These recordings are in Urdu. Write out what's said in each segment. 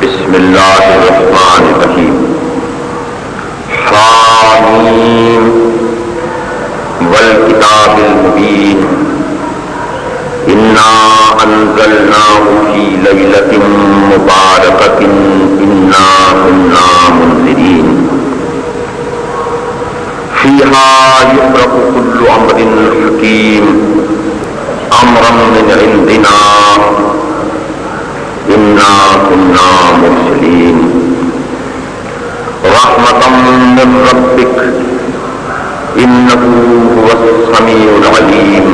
بسم اللہ الرحمن الرحیم حامیم والکتاب المبین انا انزلناہ فی لیلۃ مبارکۃ انا کنا منذرین فیہا یفرق کل امر حکیم امرا من عندنا انا کنا مرسلین رحمتا من ربک انہ هو السمیع العلیم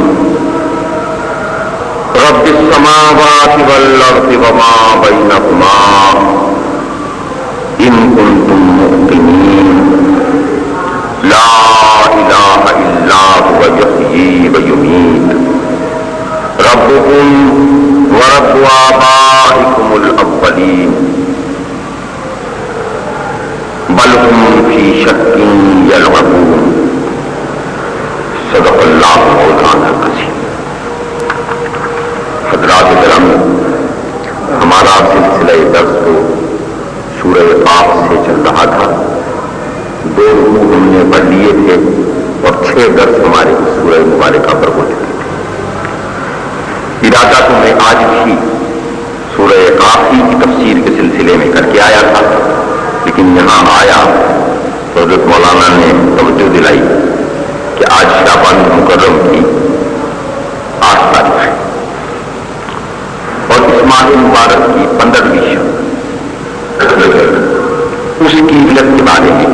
رب السماوات والارض وما بینہما ان کنتم موقنین لا الہ الا هو یحیی ویمیت ربکم ورب آبائکم الاولین بل هم فی شک یلعبون صدق اللہ مولانا العظیم۔ حضرات کرام، ہمارا سلسلہ درس تو سورہ قاف سے چل رہا تھا۔ 2 رکوع ہم نے پڑھ لیے تھے اور 6 درس ہمارے سورہ مبارکہ پر ہو چکے تھے۔ ارادہ تو میں آج بھی سورہ قاف کی تفسیر کے سلسلے میں کر کے آیا تھا، لیکن یہاں آیا تو حضرت مولانا نے توجہ دلائی کہ آج شعبان مکرم کی 8 تاریخ ہے اور اس ماہ مبارک کی 15ویں شب، اس کی علت کے بارے میں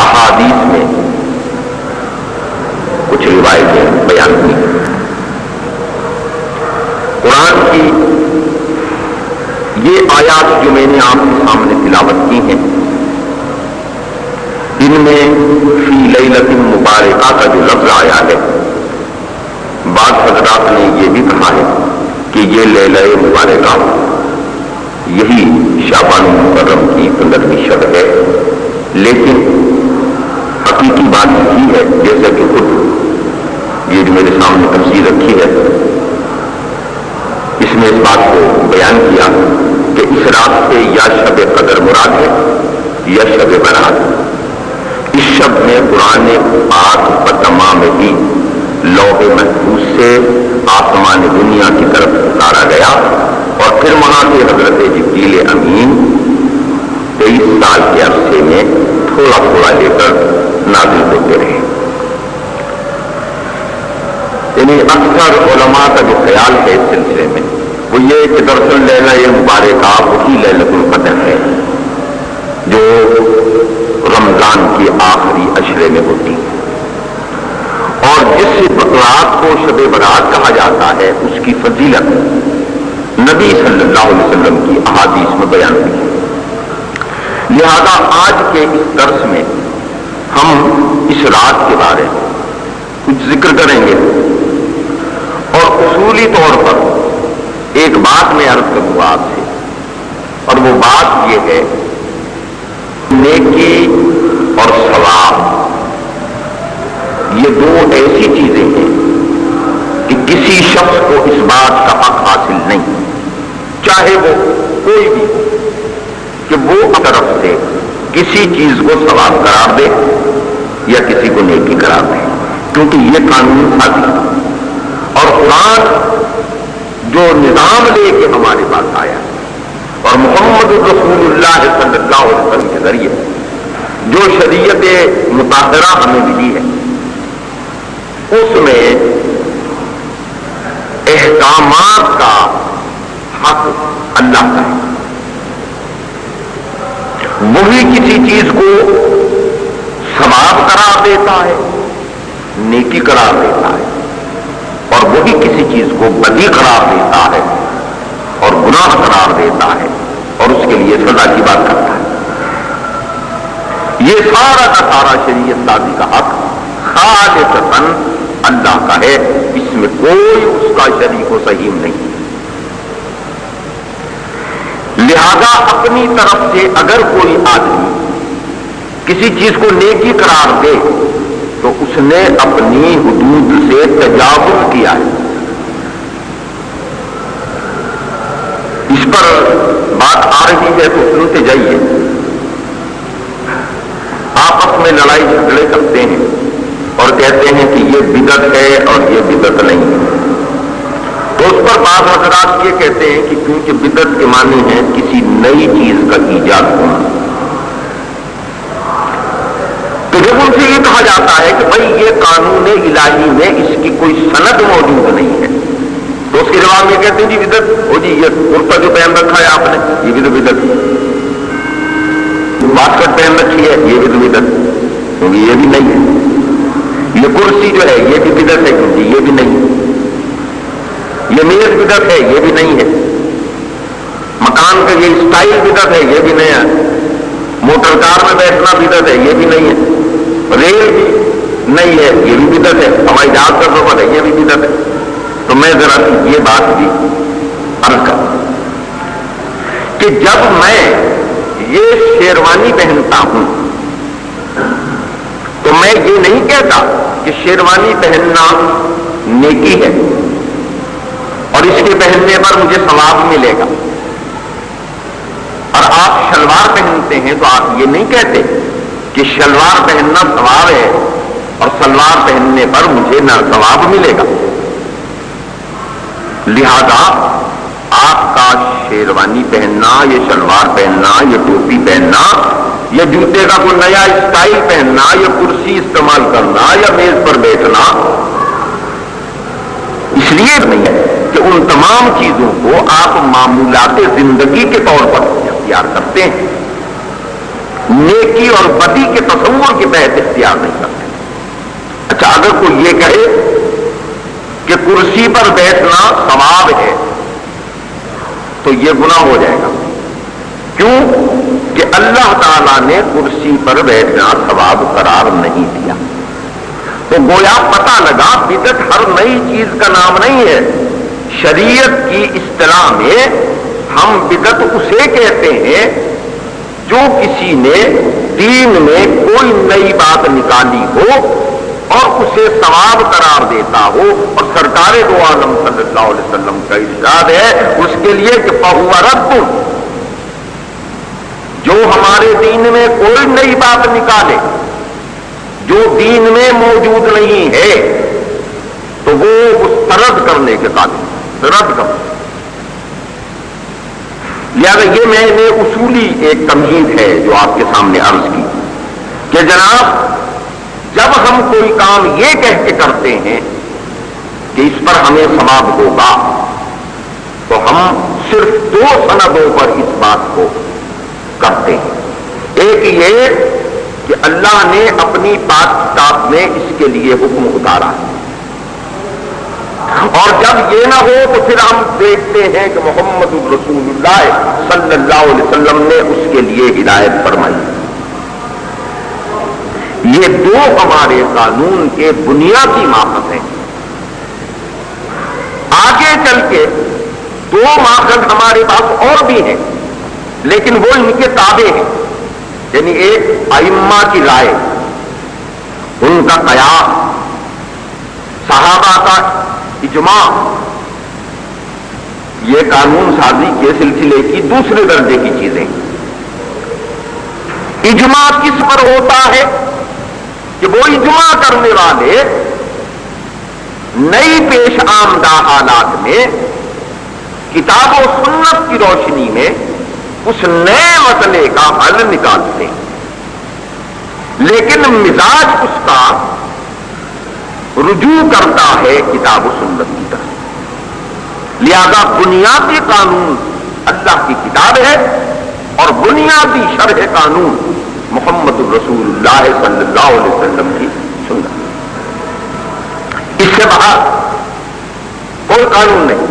احادیث میں کچھ روایتیں بیان کی۔ قرآن کی یہ آیات جو میں نے آپ کے سامنے تلاوت کی ہیں، ان میں فی لیلۃ مبارکہ کا جو لفظ آیا ہے، بعض حضرات نے یہ بھی کہا ہے کہ یہ لیلہ مبارکہ یہی شعبان مکرم کی 15ویں شب ہے، لیکن حقیقی بات یہی ہے، جیسا کہ خود یہ جو میرے سامنے تفسیر رکھی ہے، اس میں اس بات کو بیان کیا کہ اس رات سے یا شب قدر مراد ہے یا شب برات۔ اس شب میں قرآن پاک بتمام ہی لوح محفوظ سے آسمان دنیا کی طرف اتارا گیا اور پھر وہاں سے حضرت جبریل امین 23 سال کے عرصے میں تھوڑا تھوڑا لے کر نازل ہوتے رہے۔ یعنی اکثر علماء کا جو خیال ہے اس سلسلے میں وہ یہ کہ دراصل لیلہ مبارکہ وہی لیلۃ القدر ہے جو رمضان کے آخری عشرے میں ہوتی ہے، اور جس رات کو شب برات کہا جاتا ہے اس کی فضیلت نبی صلی اللہ علیہ وسلم کی احادیث میں بیان ہوئی ہے۔ لہذا آج کے اس درس میں ہم اس رات کے بارے میں کچھ ذکر کریں گے، اور اصولی طور پر ایک بات میں عرض کروں گا آپ سے، اور وہ بات یہ ہے نیکی اور ثواب یہ 2 ایسی چیزیں ہیں کہ کسی شخص کو اس بات کا حق حاصل نہیں، چاہے وہ کوئی بھی ہو، کہ وہ طرف سے کسی چیز کو ثواب قرار دے یا کسی کو نیکی قرار دے، کیونکہ یہ قانون سازی ہے۔ اور قرآن جو نظام لے کے ہمارے پاس آیا اور محمد رسول اللہ صلی اللہ علیہ وسلم کے ذریعے جو شریعت مطہرہ ہمیں ملی ہے، اس میں احکامات کا حق اللہ کا ہے۔ وہی کسی چیز کو ثواب قرار دیتا ہے، نیکی قرار دیتا ہے، اور وہی کسی چیز کو بدی قرار دیتا ہے اور گناہ قرار دیتا ہے اور اس کے لیے سزا کی بات کرتا ہے۔ یہ سارا کا سارا شریعت سازی کا حق خالصتاً اللہ کا ہے، اس میں کوئی اس کا شریک و سہیم نہیں۔ لہذا اپنی طرف سے اگر کوئی آدمی کسی چیز کو نیکی قرار دے تو اس نے اپنی حدود سے تجاوز کیا ہے۔ اس پر بات آ رہی ہے تو سنتے جائیے. آپس میں لڑائی جھگڑے کرتے ہیں اور کہتے ہیں کہ یہ بدعت ہے اور یہ بدعت نہیں ہے. تو اس پر بعض حضرات یہ کہتے ہیں کہ کیونکہ بدعت کے معنی ہے کسی نئی چیز کا ایجاد ہونا. تو جب ان سے یہ کہا جاتا ہے کہ بھائی یہ قانون الہی میں اس کی کوئی سند موجود نہیں ہے, تو اس کے جواب میں کہتے ہیں جی بدعت ہو جی, یہ کرتا جو پہن رکھا ہے آپ نے یہ بھی تو بدعت, واسکٹ پہن رکھی ہے یہ بھی تو بدعت کیونکہ یہ بھی نہیں ہے. یہ کرسی جو ہے یہ بھی بدعت ہے کیونکہ یہ بھی نہیں ہے. یہ میز بدعت ہے یہ بھی نہیں ہے. مکان کا یہ اسٹائل بدعت ہے یہ بھی نہیں ہے. موٹر کار میں بیٹھنا بدعت ہے یہ بھی نہیں ہے. ریل بھی نہیں ہے یہ بھی بدعت ہے. ہوائی جہاز کا سفر ہے یہ بھی بدعت ہے. تو میں ذرا یہ بات بھی عرض کروں کہ جب میں یہ شیروانی پہنتا ہوں تو میں یہ نہیں کہتا کہ شیروانی پہننا نیکی ہے اور اس کے پہننے پر مجھے ثواب ملے گا. اور آپ شلوار پہنتے ہیں تو آپ یہ نہیں کہتے کہ شلوار پہننا ثواب ہے اور شلوار پہننے پر مجھے نہ ثواب ملے گا. لہذا آپ کا شیروانی پہننا, یہ شلوار پہننا, یہ ٹوپی پہننا, یا جوتے کا کوئی نیا اسٹائل پہننا, یا کرسی استعمال کرنا, یا میز پر بیٹھنا, اس لیے نہیں ہے کہ ان تمام چیزوں کو آپ معمولات زندگی کے طور پر اختیار کرتے ہیں, نیکی اور بدی کے تصور کے تحت اختیار نہیں کرتے. اچھا, اگر کوئی یہ کہے کہ کرسی پر بیٹھنا ثواب ہے تو یہ گناہ ہو جائے گا. کیوں کہ اللہ تعالیٰ نے کرسی پر بیٹھنا ثواب قرار نہیں دیا. تو گویا پتہ لگا بدعت ہر نئی چیز کا نام نہیں ہے. شریعت کی اصطلاح میں ہم بدعت اسے کہتے ہیں جو کسی نے دین میں کوئی نئی بات نکالی ہو اور اسے ثواب قرار دیتا ہو. اور سرکار دو عالم صلی اللہ علیہ وسلم کا ارشاد ہے اس کے لیے کہ فَهُوَ رَدٌّ, جو ہمارے دین میں کوئی نئی بات نکالے جو دین میں موجود نہیں ہے تو وہ اس رد کرنے کے قابل رد کر. لہذا یہ میں نے اصولی ایک تمہید ہے جو آپ کے سامنے عرض کی کہ جناب جب ہم کوئی کام یہ کہہ کے کرتے ہیں کہ اس پر ہمیں ثواب ہوگا تو ہم صرف دو سندوں پر اس بات کو کرتے ہیں. ایک یہ کہ اللہ نے اپنی پاک کتاب میں اس کے لیے حکم اتارا ہے, اور جب یہ نہ ہو تو پھر ہم دیکھتے ہیں کہ محمد رسول اللہ صلی اللہ علیہ وسلم نے اس کے لیے ہدایت فرمائی. یہ دو ہمارے قانون کے بنیادی ماخذ ہیں. آگے چل کے دو ماخذ ہمارے پاس اور بھی ہیں لیکن وہ ان کے تابع ہیں. یعنی ایک ائمہ کی رائے, ان کا قیاس, صحابہ کا اجماع, یہ قانون سازی کے سلسلے کی دوسرے درجے کی چیزیں. اجماع کس پر ہوتا ہے کہ وہ اجماع کرنے والے نئی پیش آمدہ حالات میں کتاب و سنت کی روشنی میں اس نئے مسئلے کا حل نکالتے ہیں, لیکن مزاج اس کا رجوع کرتا ہے کتاب و سنت کی طرف. لہذا بنیادی قانون اللہ کی کتاب ہے اور بنیادی شرح قانون محمد الرسول اللہ صلی اللہ علیہ وسلم کی سنت. اس سے باہر کوئی قانون نہیں.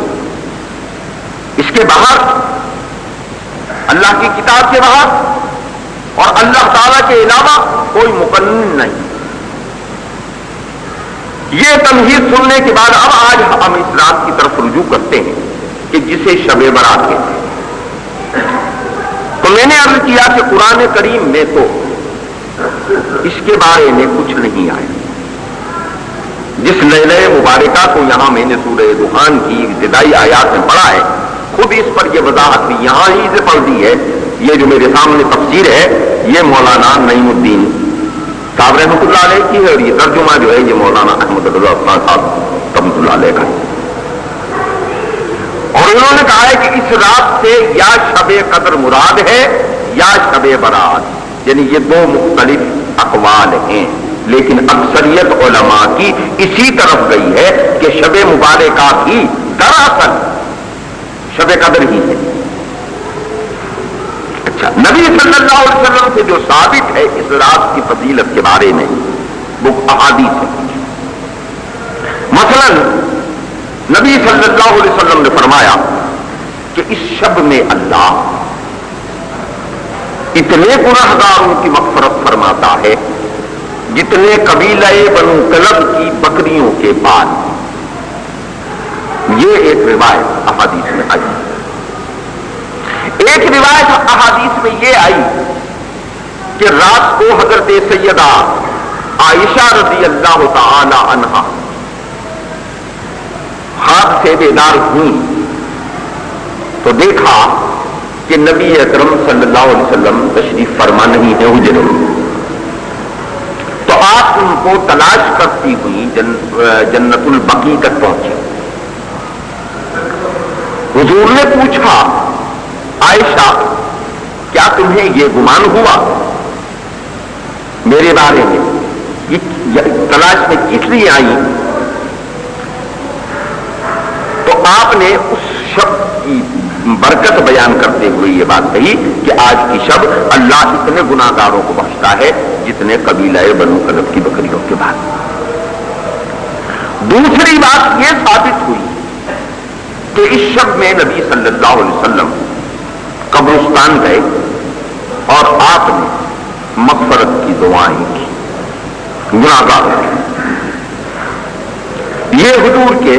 اس کے باہر اللہ کی کتاب کے باہر اور اللہ تعالی کے علاوہ کوئی مقنن نہیں. یہ تمہید سننے کے بعد اب آج ہم اس رات کی طرف رجوع کرتے ہیں کہ جسے شب برات کہتے ہیں. تو میں نے عرض کیا کہ قرآن کریم میں تو اس کے بارے میں کچھ نہیں آیا. جس لیلہ مبارکہ کو یہاں میں نے سورہ دخان کی ابتدائی آیات میں پڑھا ہے خود اس پر یہ وضاحت بھی یہاں ہی سے پڑھ دی ہے. یہ جو میرے سامنے تفسیر ہے یہ مولانا نعیم الدین صاحب رحمۃ اللہ علیہ کی ہے، اور یہ ترجمہ جو ہے یہ مولانا احمد رضا صاحب رحمۃ اللہ علیہ کا ہے. اور انہوں نے کہا ہے کہ اس رات سے یا شب قدر مراد ہے یا شب برات، یعنی یہ دو مختلف اقوال ہیں، لیکن اکثریت علماء کی اسی طرف گئی ہے کہ شب مبارکہ بھی دراصل شب قدر ہی ہے. اچھا، نبی صلی اللہ علیہ وسلم سے جو ثابت ہے اس رات کی فضیلت کے بارے میں وہ احادیث ہے. مثلا نبی صلی اللہ علیہ وسلم نے فرمایا کہ اس شب میں اللہ اتنے گنہگاروں کی مغفرت فرماتا ہے جتنے قبیلہ بنو کلب کی بکریوں کے بعد. یہ ایک روایت احادیث میں آئی. ایک روایت احادیث میں یہ آئی کہ رات کو حضرت سیدہ عائشہ رضی اللہ تعالی عنہا ہاتھ سے بیدار ہوئی تو دیکھا کہ نبی اکرم صلی اللہ علیہ وسلم تشریف فرما نہیں ہے حجرے میں. تو آپ ان کو تلاش کرتی ہوئی جنت البقیع تک پہنچے. حضور نے پوچھا عائشہ کیا تمہیں یہ گمان ہوا میرے بارے میں، یہ تلاش میں کس لیے آئی؟ تو آپ نے اس شب کی برکت بیان کرتے ہوئے یہ بات کہی کہ آج کی شب اللہ اتنے گناہگاروں کو بخشتا ہے جتنے قبیلہ بنو کلب کی بکریوں کے بعد. دوسری بات یہ ثابت ہوئی کہ اس شب میں نبی صلی اللہ علیہ وسلم قبرستان گئے اور آپ نے مغفرت کی دعائیں کی گناہگاروں کی. یہ حضور کے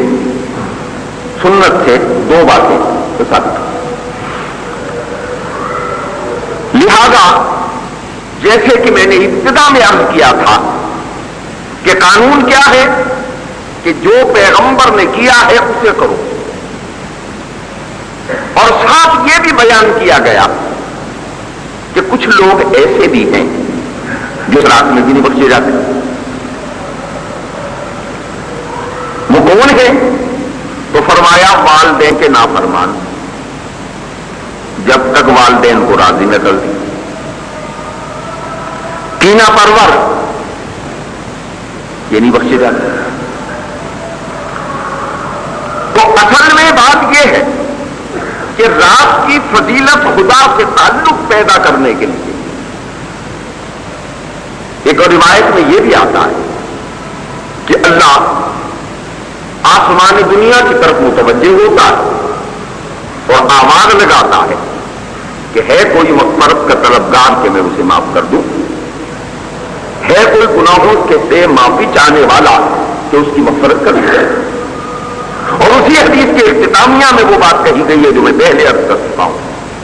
سنت سے دو باتیں ثابت ہوئی. لہذا جیسے کہ میں نے ابتدا میں عرض کیا تھا کہ قانون کیا ہے کہ جو پیغمبر نے کیا ہے اسے کرو، اور ساتھ یہ بھی بیان کیا گیا کہ کچھ لوگ ایسے بھی ہیں جو رات میں بھی نہیں بخشے جاتے. وہ کون ہے؟ تو فرمایا والدین کے نافرمان، جب تک والدین کو راضی نہ کر دی. کینہ پرور یہ نہیں بخشے جاتے. تو اصل میں بات یہ ہے کہ رات کی فضیلت خدا سے تعلق پیدا کرنے کے لیے ایک اور روایت میں یہ بھی آتا ہے کہ اللہ آسمان دنیا کی طرف متوجہ ہوتا ہے اور آواز لگاتا ہے کہ ہے کوئی مغفرت کا طلبگار کہ میں اسے معاف کر دوں، ہے کوئی گناہوں کے سے معافی چاہنے والا کہ اس کی مغفرت کر دی جائے. اور اسی حدیث کے اختتامیہ میں وہ بات کہی گئی ہے جو میں پہلے عرض کر چکا ہوں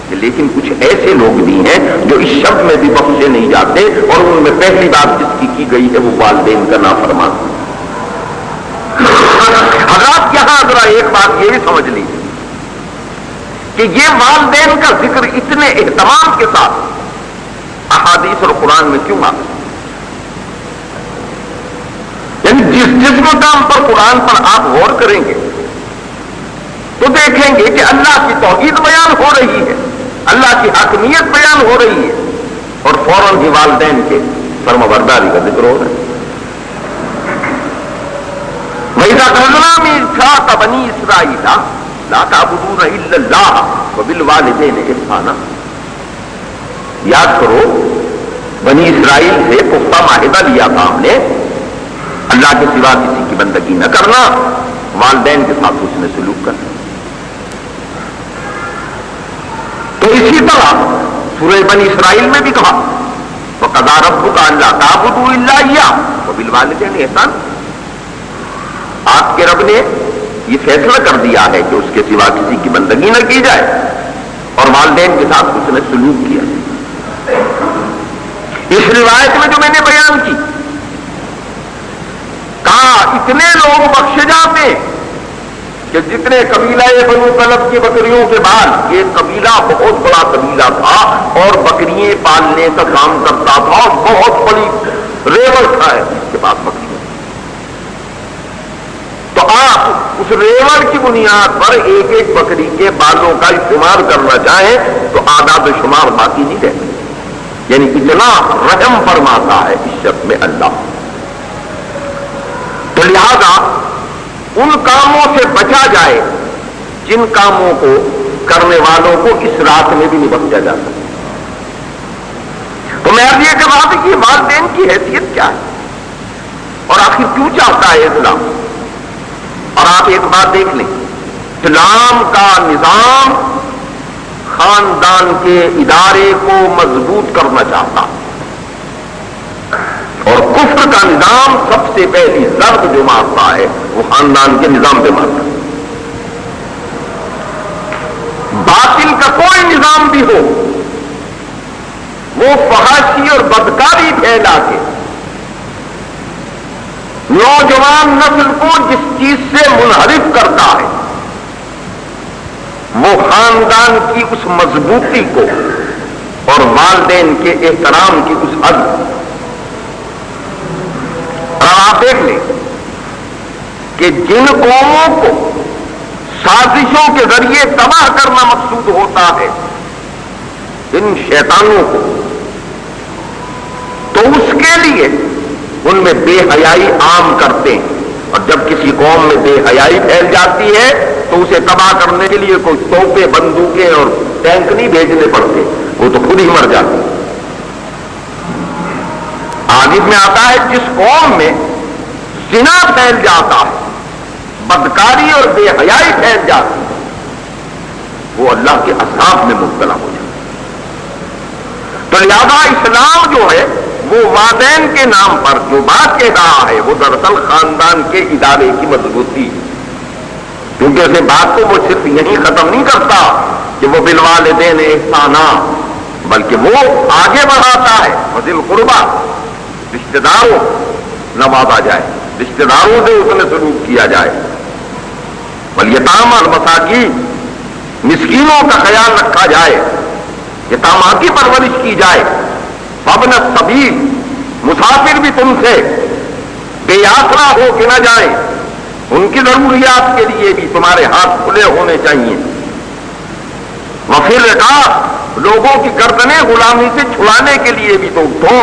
کہ لیکن کچھ ایسے لوگ بھی ہیں جو اس شب میں بھی بخشے نہیں جاتے، اور ان میں پہلی بات جس کی گئی ہے وہ والدین کا نافرمان. حضرات یہاں ذرا ایک بات یہ بھی سمجھ لیجیے کہ یہ والدین کا ذکر اتنے اہتمام کے ساتھ احادیث اور قرآن میں کیوں آتا ہے؟ یعنی جس مقام پر قرآن پر آپ غور کریں گے تو دیکھیں گے کہ اللہ کی توحید بیان ہو رہی ہے، اللہ کی حاکمیت بیان ہو رہی ہے، اور فوراً ہی والدین کے فرمانبرداری کا ذکر ہو رہا ہے. وَإِذَا أَخَذْنَا مِيثَاقَ بَنِي إِسْرَائِيلَ لَا تَعْبُدُونَ إِلَّا اللَّهَ وَبِالْوَالِدَيْنِ إِحْسَانًا. یاد کرو بنی اسرائیل سے پختہ معاہدہ لیا تھا ہم نے، اللہ کے سوا کسی کی بندگی نہ کرنا، والدین کے ساتھ اس نے سلوک کرنا. تو اسی طرح سورہ بنی اسرائیل میں بھی کہا وَقَضَىٰ رَبُّكَ أَلَّا تَعْبُدُوا إِلَّا إِيَّاهُ وَبِالْوَالِدَيْنِ إِحْسَانًا. آپ کے رب نے یہ فیصلہ کر دیا ہے کہ اس کے سوا کسی کی بندگی نہ کی جائے، اور والدین کے ساتھ اس نے سلوک کیا. اس روایت میں جو میں نے بیان کی کہا اتنے لوگ بخشے جاتے کہ جتنے قبیلہ بنو طلب کی بکریوں کے بعد یہ قبیلہ بہت بڑا قبیلہ تھا اور بکریاں پالنے کا کام کرتا تھا اور بہت بڑی ریوڑ تھا اس کے پاس بکریاں. تو آپ اس ریوڑ کی بنیاد پر ایک ایک بکری کے بالوں کا استعمال کرنا چاہیں تو آداد و شمار باقی نہیں رہتے. یعنی اتنا رحم فرماتا ہے اس شخص میں اللہ. تو لہذا ان کاموں سے بچا جائے جن کاموں کو کرنے والوں کو اس رات میں بھی نہیں بخشا جا سکتا. تو میں اب یہ کہہ رہا تھا کہ والدین کی حیثیت کیا ہے اور آخر کیوں چاہتا ہے اسلام. اور آپ ایک بات دیکھ لیں، اسلام کا نظام خاندان کے ادارے کو مضبوط کرنا چاہتا اور کفر کا نظام سب سے پہلی ضرب جو مارتا ہے وہ خاندان کے نظام پہ مارتا ہے. باطل کا کوئی نظام بھی ہو وہ فحاشی اور بدکاری پھیلا کے نوجوان نسل کو جس چیز سے منحرف کرتا ہے وہ خاندان کی اس مضبوطی کو اور والدین کے احترام کی اس حد. اور آپ دیکھ لیں کہ جن قوموں کو سازشوں کے ذریعے تباہ کرنا مقصود ہوتا ہے ان شیطانوں کو، تو اس کے لیے ان میں بے حیائی عام کرتے ہیں. اور جب کسی قوم میں بے حیائی پھیل جاتی ہے تو اسے تباہ کرنے کے لیے کوئی توپیں بندوقیں اور ٹینک نہیں بھیجنے پڑتے، وہ تو خود ہی مر جاتے. آگے میں آتا ہے جس قوم میں زنا پھیل جاتا ہے، بدکاری اور بے حیائی پھیل جاتی ہے، وہ اللہ کے عذاب میں مبتلا ہو جاتا ہے. تو لہذا اسلام جو ہے وہ والدین کے نام پر جو بات کہہ رہا ہے وہ دراصل خاندان کے ادارے کی مضبوطی. کیونکہ اسے بات کو وہ صرف یہی ختم نہیں کرتا کہ وہ بالوالدین احسانا، بلکہ وہ آگے بڑھاتا ہے وذی القربیٰ، رشتہ داروں نوازا جائے، رشتہ داروں سے اس نے سلوک کیا جائے، والیتامی والمساکین، مسکینوں کا خیال رکھا جائے، یتاما کی پرورش کی جائے. وابن السبیل، مسافر بھی تم سے بے آسرا ہو کے نہ جائیں، ان کی ضروریات کے لیے بھی تمہارے ہاتھ کھلے ہونے چاہیے. وفی الرقاب، لوگوں کی گردنیں غلامی سے چھڑانے کے لیے بھی تو اٹھو،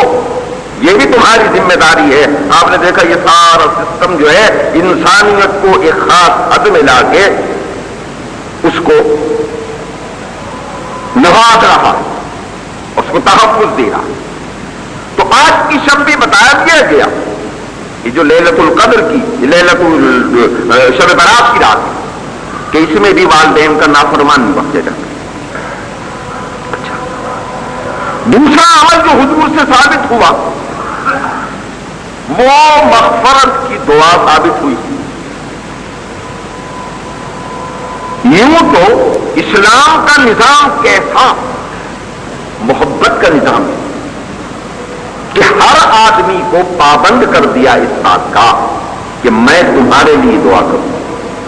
یہ بھی تمہاری ذمہ داری ہے. آپ نے دیکھا یہ سارا سسٹم جو ہے انسانیت کو ایک خاص حد میں لا کے اس کو نواز رہا، اس کو تحفظ دے رہا. تو آج کی شب بھی بتایا دیا گیا کہ جو لیلۃ القدر کی، شب برات کی رات ہے کہ اس میں بھی والدین کا نافرمان نہیں بخشا جاتا. اچھا، دوسرا عمل جو حضور سے ثابت ہوا وہ مغفرت کی دعا ثابت ہوئی. یوں تو اسلام کا نظام کیسا محبت کا نظام ہے کہ ہر آدمی کو پابند کر دیا اس بات کا کہ میں تمہارے لیے دعا کروں،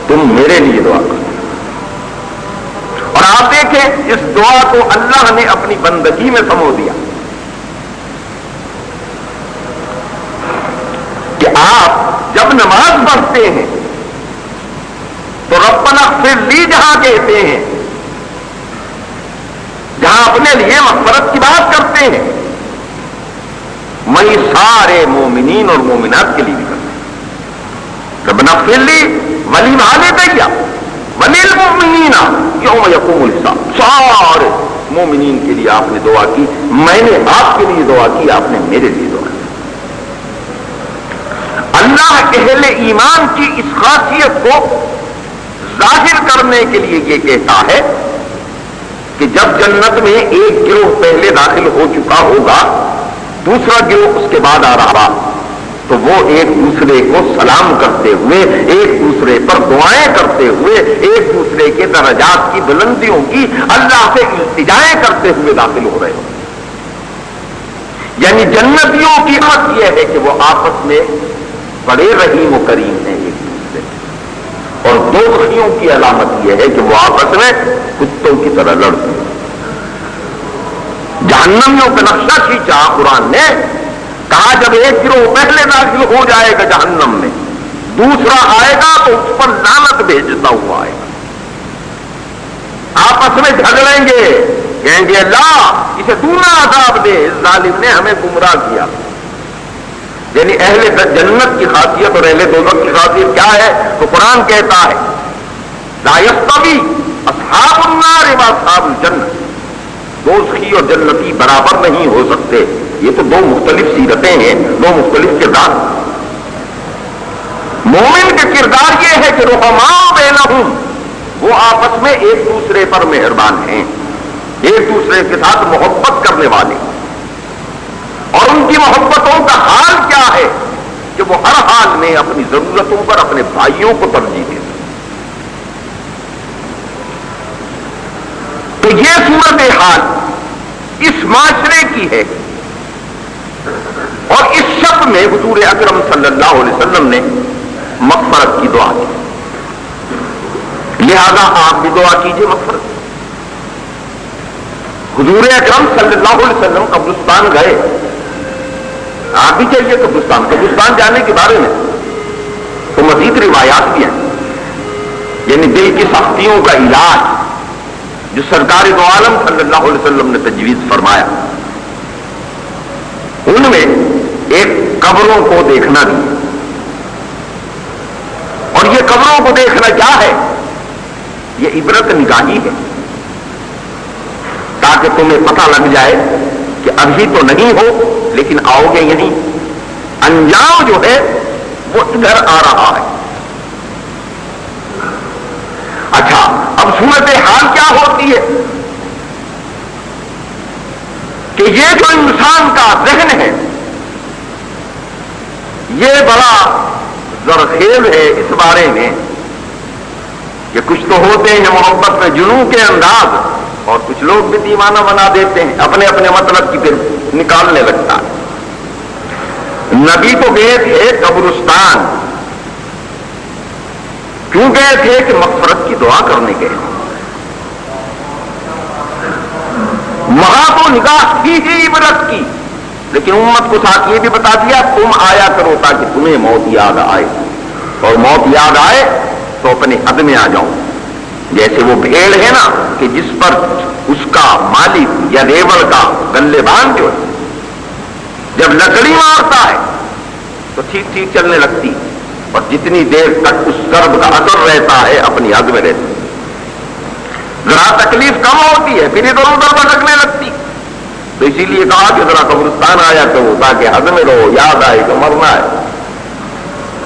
تم میرے لیے دعا کرو. اور آپ دیکھیں اس دعا کو اللہ نے اپنی بندگی میں سمو دیا کہ آپ جب نماز پڑھتے ہیں تو ربنا اغفر لی جہاں کہتے ہیں، جہاں اپنے لیے مغفرت کی بات کرتے ہیں، میں سارے مومنین اور مومنات کے لیے بھی کرتے ہیں. ربنا اغفر لی ولوالدی وللمؤمنین یوم یقوم الحساب. سارے مومنین کے لیے آپ نے دعا کی، میں نے آپ کے لیے دعا کی، آپ نے میرے لیے دعا کی. اللہ اہل ایمان کی اس خاصیت کو ظاہر کرنے کے لیے یہ کہتا ہے کہ جب جنت میں ایک گروہ پہلے داخل ہو چکا ہوگا، دوسرا گروہ اس کے بعد آ رہا، تو وہ ایک دوسرے کو سلام کرتے ہوئے، ایک دوسرے پر دعائیں کرتے ہوئے، ایک دوسرے کے درجات کی بلندیوں کی اللہ سے التجائیں کرتے ہوئے داخل ہو رہے ہو. یعنی جنتیوں کی عادت یہ ہے کہ وہ آپس میں بڑے رحیم و کریم ہیں ایک دوسرے، اور دوزخیوں کی علامت یہ ہے کہ وہ آپس میں کتوں کی طرح لڑتے ہیں۔ جہنمیوں کا نقشہ کھینچا قرآن نے، کہا جب ایک گروہ پہلے داخل ہو جائے گا جہنم میں، دوسرا آئے گا تو اس پر لعنت بھیجتا ہوا آئے گا، آپس میں جھگڑیں گے، کہیں گے اللہ اسے دونا عذاب دے، اس ظالم نے ہمیں گمراہ کیا۔ یعنی اہل جنت کی خاصیت اور اہل دوزخ کی خاصیت کیا ہے؟ تو قرآن کہتا ہے لا یستوی اصحاب النار و اصحاب الجنہ، دوزخی اور جنتی برابر نہیں ہو سکتے۔ یہ تو دو مختلف سیرتیں ہیں، دو مختلف کردار۔ مومن کا کردار یہ ہے کہ رحماء بینہم، وہ آپس میں ایک دوسرے پر مہربان ہیں، ایک دوسرے کے ساتھ محبت کرنے والے، اور ان کی محبتوں کا حال کیا ہے کہ وہ ہر حال میں اپنی ضرورتوں پر اپنے بھائیوں کو ترجیح دیتے۔ تو یہ صورت حال اس معاشرے کی ہے، اور اس شب میں حضور اکرم صلی اللہ علیہ وسلم نے مغفرت کی دعا کی، لہذا آپ بھی دعا کیجیے مغفرت۔ حضور اکرم صلی اللہ علیہ وسلم قبرستان گئے، آپ بھی چاہیے قبرستان جانے کے بارے میں تو مزید روایات بھی ہیں، یعنی دل کی سختیوں کا علاج جو سرکار دو عالم صلی اللہ علیہ وسلم نے تجویز فرمایا، ان میں ایک قبروں کو دیکھنا بھی ہے۔ اور یہ قبروں کو دیکھنا کیا ہے؟ یہ عبرت نگاہی ہے، تاکہ تمہیں پتہ لگ جائے کہ ابھی تو نہیں ہو لیکن آؤ گے یہیں، انجام جو ہے وہ ادھر آ رہا ہے۔ اچھا، اب صورت حال کیا ہوتی ہے کہ یہ جو انسان کا ذہن ہے یہ بڑا زرخیز ہے اس بارے میں کہ کچھ تو ہوتے ہیں محبت میں جنوں کے انداز، اور کچھ لوگ بھی دیوانہ بنا دیتے ہیں، اپنے اپنے مطلب کی پھر نکالنے لگتا ہے۔ نبی تو گئے تھے قبرستان، کیوں گئے تھے؟ کہ مغفرت کی دعا کرنے گئے۔ وہاں تو نگاہ تھی ہی عبرت کی، لیکن امت کو ساتھ یہ بھی بتا دیا تم آیا کرو تاکہ تمہیں موت یاد آئے، اور موت یاد آئے تو اپنے حد میں آ جاؤ۔ جیسے وہ بھیڑ ہے نا کہ جس پر اس کا مالک یا ریوڑ کا گلے باندھ جو ہے جب لکڑی مارتا ہے تو ٹھیک ٹھیک چلنے لگتی، اور جتنی دیر تک اس ضرب کا اثر رہتا ہے اپنی حد میں رہتی، ذرا تکلیف کم ہوتی ہے پھر ادھر ادھر بھٹکنے لگتی۔ تو اسی لیے کہا کہ ذرا قبرستان آیا کرو تاکہ حد میں رہو، یاد آئے کہ مرنا ہے۔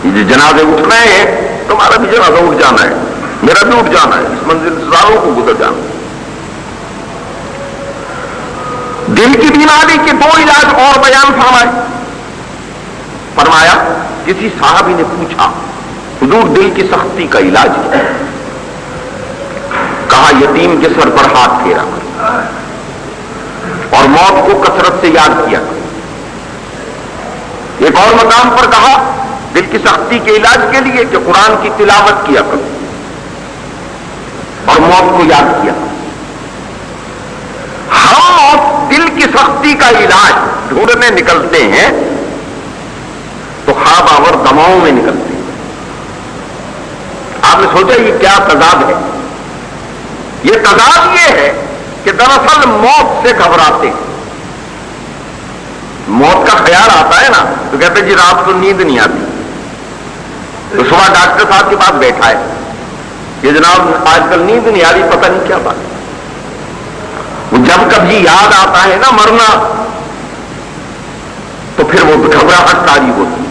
یہ جو جنازے اٹھ رہے ہیں، تمہارا بھی جنازہ اٹھ جانا ہے، میرا بھی اٹھ جانا ہے، اس منزل سے ساروں کو گزر جانا۔ دل کی بیماری کے دو علاج اور بیان فرمایا۔ کسی صحابی نے پوچھا حضور دل کی سختی کا علاج کیا؟ کہا یتیم کے سر پر ہاتھ پھیرا اور موت کو کثرت سے یاد کیا۔ ایک اور مقام پر کہا دل کی سختی کے علاج کے لیے کہ قرآن کی تلاوت کیا کرو اور موت کو یاد کیا۔ ہم دل کی سختی کا علاج ڈھونڈنے نکلتے ہیں تو خواب آور دماؤں میں نکلتے ہیں۔ آپ نے سوچا یہ کیا تضاد ہے؟ یہ تضاد یہ ہے کہ دراصل موت سے گھبراتے ہیں۔ موت کا خیال آتا ہے نا تو کہتے ہیں جی رات کو نیند نہیں آتی، تو صبح ڈاکٹر صاحب کے پاس بیٹھا ہے کہ جناب آج کل نیند نہیں آ رہی، پتہ نہیں کیا بات۔ وہ جب کبھی یاد آتا ہے نا مرنا تو پھر وہ گھبراہٹ طاری ہوتی ہے،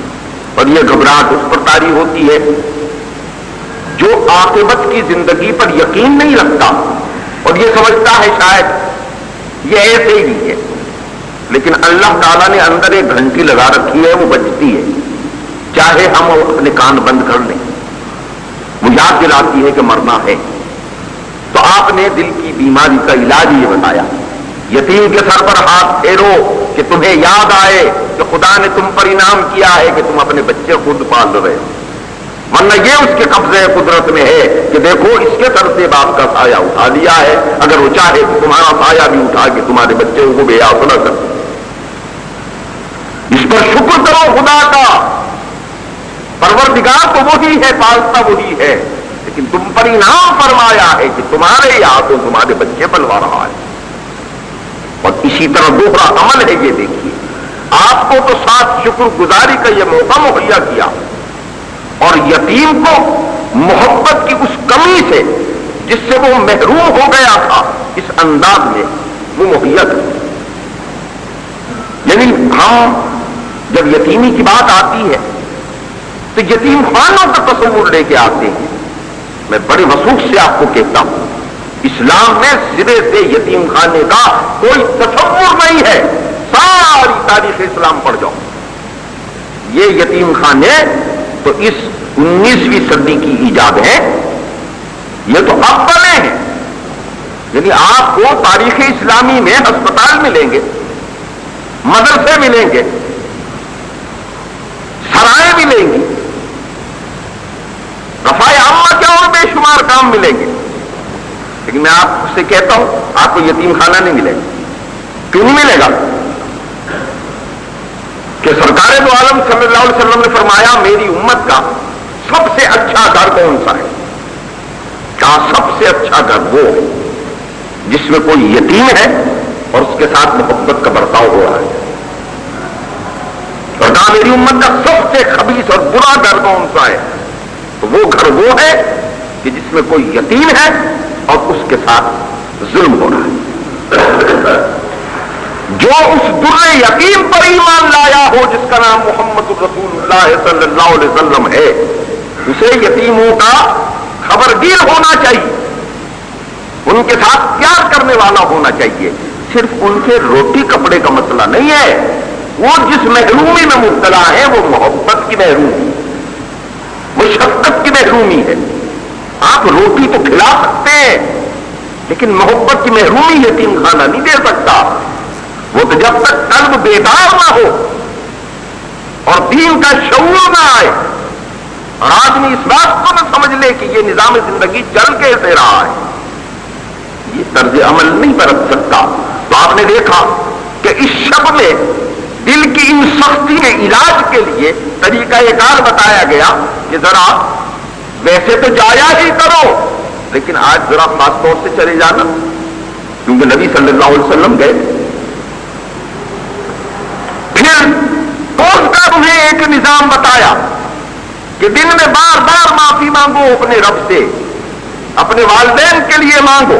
اور یہ گھبراہٹ اس پر طاری ہوتی ہے جو عاقبت کی زندگی پر یقین نہیں رکھتا اور یہ سمجھتا ہے شاید یہ ایسے ہی ہے، لیکن اللہ تعالیٰ نے اندر ایک گھنٹی لگا رکھی ہے، وہ بجتی ہے، چاہے ہم اپنے کان بند کر لیں وہ یاد دلاتی ہے کہ مرنا ہے۔ تو آپ نے دل کی بیماری کا علاج یہ بتایا، یتیم کے سر پر ہاتھ پھیرو کہ تمہیں یاد آئے کہ خدا نے تم پر انعام کیا ہے کہ تم اپنے بچے خود پال رہے ہو۔ ورنہ یہ اس کے قبضے قدرت میں ہے کہ دیکھو اس کے سر سے باپ کا سایہ اٹھا لیا ہے، اگر وہ چاہے تو تمہارا سایہ بھی اٹھا کے تمہارے بچے کو بے آسنا کر دے۔ اس پر شکر کرو خدا کا، پروردگار تو وہی ہے، پالتا وہی ہے، لیکن تم پر انعام فرمایا ہے کہ تمہارے ہاتھوں تمہارے بچے پلوا رہا ہے۔ اور اسی طرح دوسرا عمل ہے، یہ دیکھیے آپ کو تو ساتھ شکر گزاری کا یہ موقع مہیا کیا، اور یتیم کو محبت کی اس کمی سے جس سے وہ محروم ہو گیا تھا اس انداز میں وہ مہیا کیا۔ یعنی ہم جب یتیمی کی بات آتی ہے تو یتیم خانوں کا تصور لے کے آتے ہیں۔ میں بڑے وثوق سے آپ کو کہتا ہوں، اسلام میں سرے سے یتیم خانے کا کوئی تصور نہیں ہے۔ ساری تاریخ اسلام پڑھ جاؤ، یہ یتیم خانے تو اس 19ویں صدی کی ایجاد ہے، یہ تو اب بنے ہیں۔ یعنی آپ کو تاریخ اسلامی میں ہسپتال ملیں گے، مدرسے ملیں گے، سرائیں ملیں گی، رفاع عامہ کے اور بے شمار کام ملیں گے، لیکن میں آپ سے کہتا ہوں آپ کو یتیم خانہ نہیں ملے گا۔ کیوں نہیں ملے گا؟ کہ سرکار دو عالم صلی اللہ علیہ وسلم نے فرمایا میری امت کا سب سے اچھا گھر کون سا ہے؟ کہا سب سے اچھا گھر وہ ہے جس میں کوئی یتیم ہے اور اس کے ساتھ محبت کا برتاؤ ہو رہا ہے۔ اور کہا میری امت کا سب سے خبیث اور برا گھر کون سا ہے؟ تو وہ گھر وہ ہے کہ جس میں کوئی یتیم ہے اور اس کے ساتھ ظلم ہو رہا ہے۔ جو اس در یتیم پر ایمان لایا ہو جس کا نام محمد رسول اللہ صلی اللہ علیہ وسلم ہے، اسے یتیموں کا خبرگیر ہونا چاہیے، ان کے ساتھ پیار کرنے والا ہونا چاہیے۔ صرف ان کے روٹی کپڑے کا مسئلہ نہیں ہے، وہ جس محرومی میں مبتلا ہے وہ محبت کی محرومی، وہ شفقت کی محرومی ہے۔ آپ روٹی تو کھلا سکتے ہیں لیکن محبت کی محرومی یتیم خانہ نہیں دے سکتا۔ وہ تو جب تک قلب بیدار نہ ہو اور دین کا شعور نہ آئے اور آدمی اس بات کو نہ سمجھ لے کہ یہ نظام زندگی چل کیسے رہا ہے، یہ طرز عمل نہیں برت سکتا۔ تو آپ نے دیکھا کہ اس شب میں دل کی ان سختی کے علاج کے لیے طریقہ کار بتایا گیا کہ ذرا ویسے تو جایا ہی کرو لیکن آج ذرا خاص طور سے چلے جانا، کیونکہ نبی صلی اللہ علیہ وسلم گئے۔ پھر اس کا انہیں ایک نظام بتایا کہ دن میں بار بار معافی مانگو اپنے رب سے، اپنے والدین کے لیے مانگو،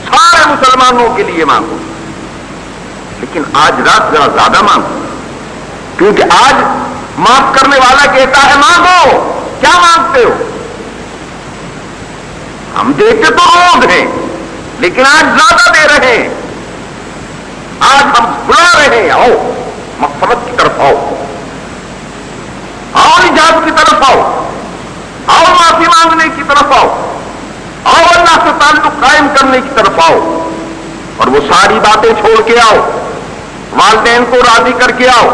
سارے مسلمانوں کے لیے مانگو، لیکن آج رات ذرا زیادہ مانگو، کیونکہ آج معاف کرنے والا کہتا ہے مانگو، کیا مانگتے ہو؟ ہم دیتے تو روز ہیں لیکن آج زیادہ دے رہے ہیں، آج ہم بلا رہے ہیں، آؤ مغفرت کی طرف آؤ، آؤ نجات کی طرف آؤ، آؤ معافی مانگنے کی طرف آؤ، آؤ اللہ سے تعلق قائم کرنے کی طرف آؤ، اور وہ ساری باتیں چھوڑ کے آؤ، والدین کو راضی کر کے آؤ،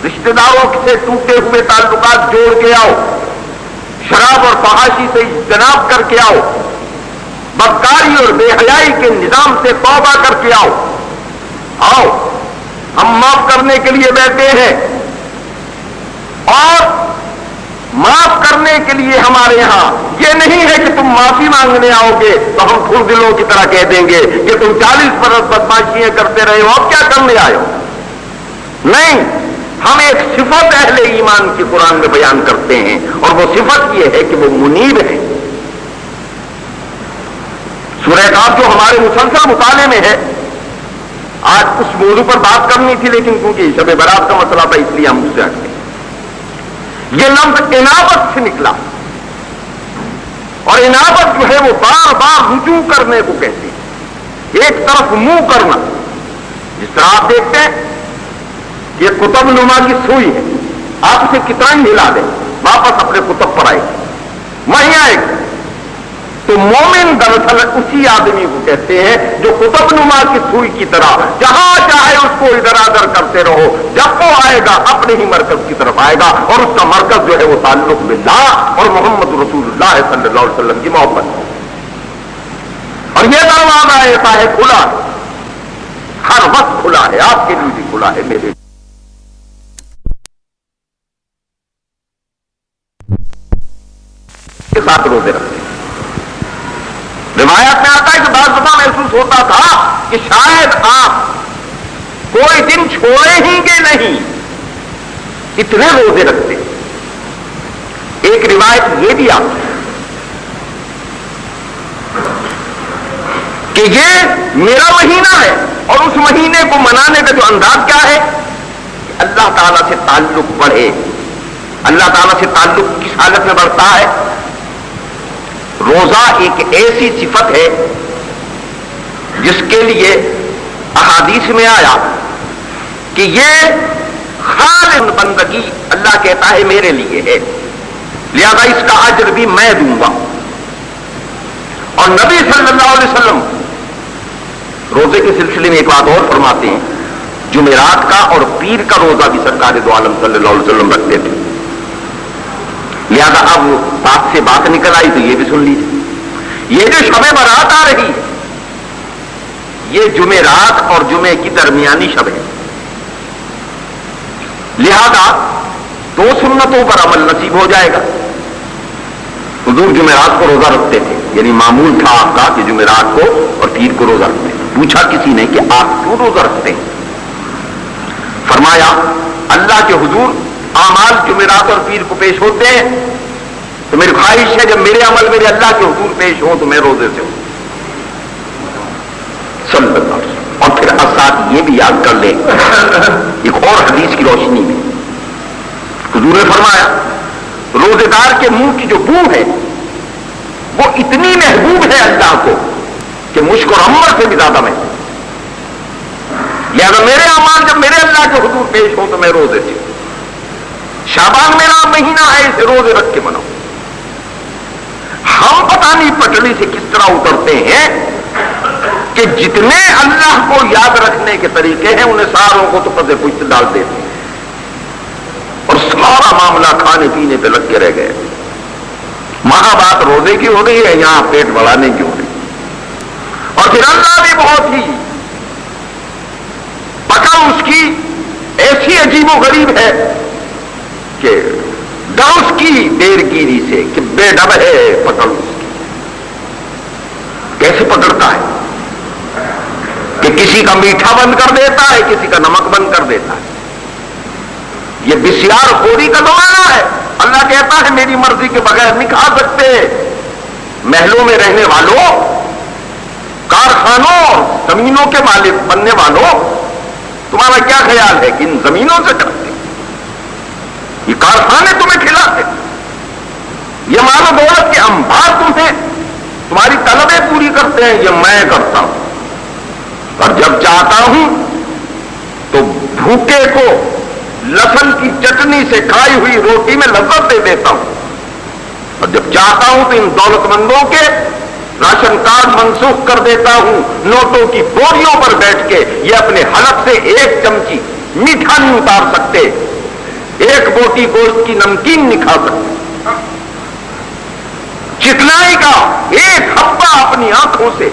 رشتہ داروں سے ٹوٹے ہوئے تعلقات جوڑ کے آؤ، شراب اور فحاشی سے اجتناب کر کے آؤ، بدکاری اور بے حیائی کے نظام سے توبہ کر کے آؤ، آؤ ہم معاف کرنے کے لیے بیٹھے ہیں، اور معاف کرنے کے لیے ہمارے یہاں یہ نہیں ہے کہ تم معافی مانگنے آؤ گے تو ہم پھر دلوں کی طرح کہہ دیں گے کہ تم 40 برس بدماشیاں کرتے رہے ہو، اب کیا کرنے آئے ہو؟ نہیں، ہم ایک صفت اہل ایمان کی قرآن میں بیان کرتے ہیں، اور وہ صفت یہ ہے کہ وہ منیب ہے۔ سورہ کاف جو ہمارے مسلسل مطالعے میں ہے، آج اس موضوع پر بات کرنی تھی لیکن کیونکہ شب برات کا مسئلہ تھا اس لیے ہم اس سے ہٹتے ہیں۔ یہ لفظ انابت سے نکلا، اور انابت جو ہے وہ بار بار رجوع کرنے کو کہتے ہیں، ایک طرف منہ کرنا۔ جس طرح آپ دیکھتے ہیں یہ قطب نما کی سوئی ہے، آپ اسے کتنا ہی ہلا دیں واپس اپنے قطب پر آئے گی، وہیں آئے گی۔ تو مومن دراصل اسی آدمی کو کہتے ہیں جو قطب نما کی سوئی کی طرح جہاں چاہے اس کو ادھر ادھر کرتے رہو، جب وہ آئے گا اپنے ہی مرکز کی طرف آئے گا، اور اس کا مرکز جو ہے وہ تعلق باللہ اور محمد رسول اللہ صلی اللہ علیہ وسلم کی محبت ہے۔ اور یہ دروازہ ایسا ہے کھلا، ہر وقت کھلا ہے، آپ کے لیے بھی کھلا ہے، میرے کے ساتھ روزے رکھتے ہیں۔ روایت میں آتا ہے کہ بعض دفعہ محسوس ہوتا تھا کہ شاید آپ کوئی دن چھوڑیں ہی گے نہیں، اتنے روزے رکھتے۔ ایک روایت یہ بھی آتی ہے کہ یہ میرا مہینہ ہے، اور اس مہینے کو منانے کا جو انداز کیا ہے کہ اللہ تعالیٰ سے تعلق بڑھے۔ اللہ تعالیٰ سے تعلق کس حالت میں بڑھتا ہے؟ روزہ ایک ایسی صفت ہے جس کے لیے احادیث میں آیا کہ یہ خالص بندگی اللہ کہتا ہے میرے لیے ہے، لہذا اس کا اجر بھی میں دوں گا۔ اور نبی صلی اللہ علیہ وسلم روزے کے سلسلے میں ایک بات اور فرماتے ہیں، جمعرات کا اور پیر کا روزہ بھی سرکار دو عالم صلی اللہ علیہ وسلم رکھتے تھے۔ لہذا اب بات سے بات نکل آئی تو یہ بھی سن لیجیے، یہ جو شب برات آ رہی ہے یہ جمعرات اور جمعے کی درمیانی شب ہے، لہذا دو سنتوں پر عمل نصیب ہو جائے گا۔ حضور جمعرات کو روزہ رکھتے تھے، یعنی معمول تھا آپ کا کہ جمعرات کو اور پیر کو روزہ رکھتے ہیں۔ پوچھا کسی نے کہ آپ کیوں روزہ رکھتے ہیں؟ فرمایا اللہ کے حضور اعمال جمعرات اور پیر کو پیش ہوتے ہیں، تو میری خواہش ہے جب میرے عمل میرے اللہ کے حضور پیش ہوں تو میں روزے سے ہوں صلی اللہ علیہ وسلم۔ اور پھر ساتھ یہ بھی یاد کر لیں ایک اور حدیث کی روشنی میں حضور نے فرمایا روزے دار کے منہ کی جو بو ہے وہ اتنی محبوب ہے اللہ کو کہ مشک اور عنبر سے بھی زیادہ محبوب، لہذا میرے اعمال جب میرے اللہ کے حضور پیش ہوں تو میں روزے سے ہوں۔ شعبان میرا مہینہ ہے، اسے روزے رکھ کے مناؤ۔ ہم پتہ نہیں پٹڑی سے کس طرح اترتے ہیں کہ جتنے اللہ کو یاد رکھنے کے طریقے ہیں انہیں ساروں کو تو پتہ کچھ ڈال دیتے ہیں، اور سارا معاملہ کھانے پینے پہ لگ کے رہ گئے۔ وہاں بات روزے کی ہو رہی ہے، یہاں پیٹ بڑھانے کی ہو رہی ہے۔ اور پھر اللہ بھی بہت ہی پکا اس کی ایسی عجیب و غریب ہے کہ ڈاؤس کی دیر گیری سے کہ بے ڈب ہے پکڑ اس کی، کیسے پکڑتا ہے کہ کسی کا میٹھا بند کر دیتا ہے، کسی کا نمک بند کر دیتا ہے۔ یہ بسیار خوری کا زمانہ ہے۔ اللہ کہتا ہے میری مرضی کے بغیر نہیں کھا سکتے۔ محلوں میں رہنے والوں، کارخانوں اور زمینوں کے مالک بننے والوں، تمہارا کیا خیال ہے کہ ان زمینوں سے کرتے یہ کارخانے تمہیں کھلاتے، یہ مال و دولت کے انبار تمہیں تمہاری طلبیں پوری کرتے ہیں، یہ میں کرتا ہوں۔ اور جب چاہتا ہوں تو بھوکے کو لہسن کی چٹنی سے کھائی ہوئی روٹی میں لذت دے دیتا ہوں، اور جب چاہتا ہوں تو ان دولت مندوں کے راشن کارڈ منسوخ کر دیتا ہوں۔ نوٹوں کی بوریوں پر بیٹھ کے یہ اپنے حلق سے ایک چمچی میٹھا نہیں اتار سکتے، ایک بوٹی گوشت کی نمکین نہیں کھا سکتے، چکنائی کا ایک ہفتہ اپنی آنکھوں سے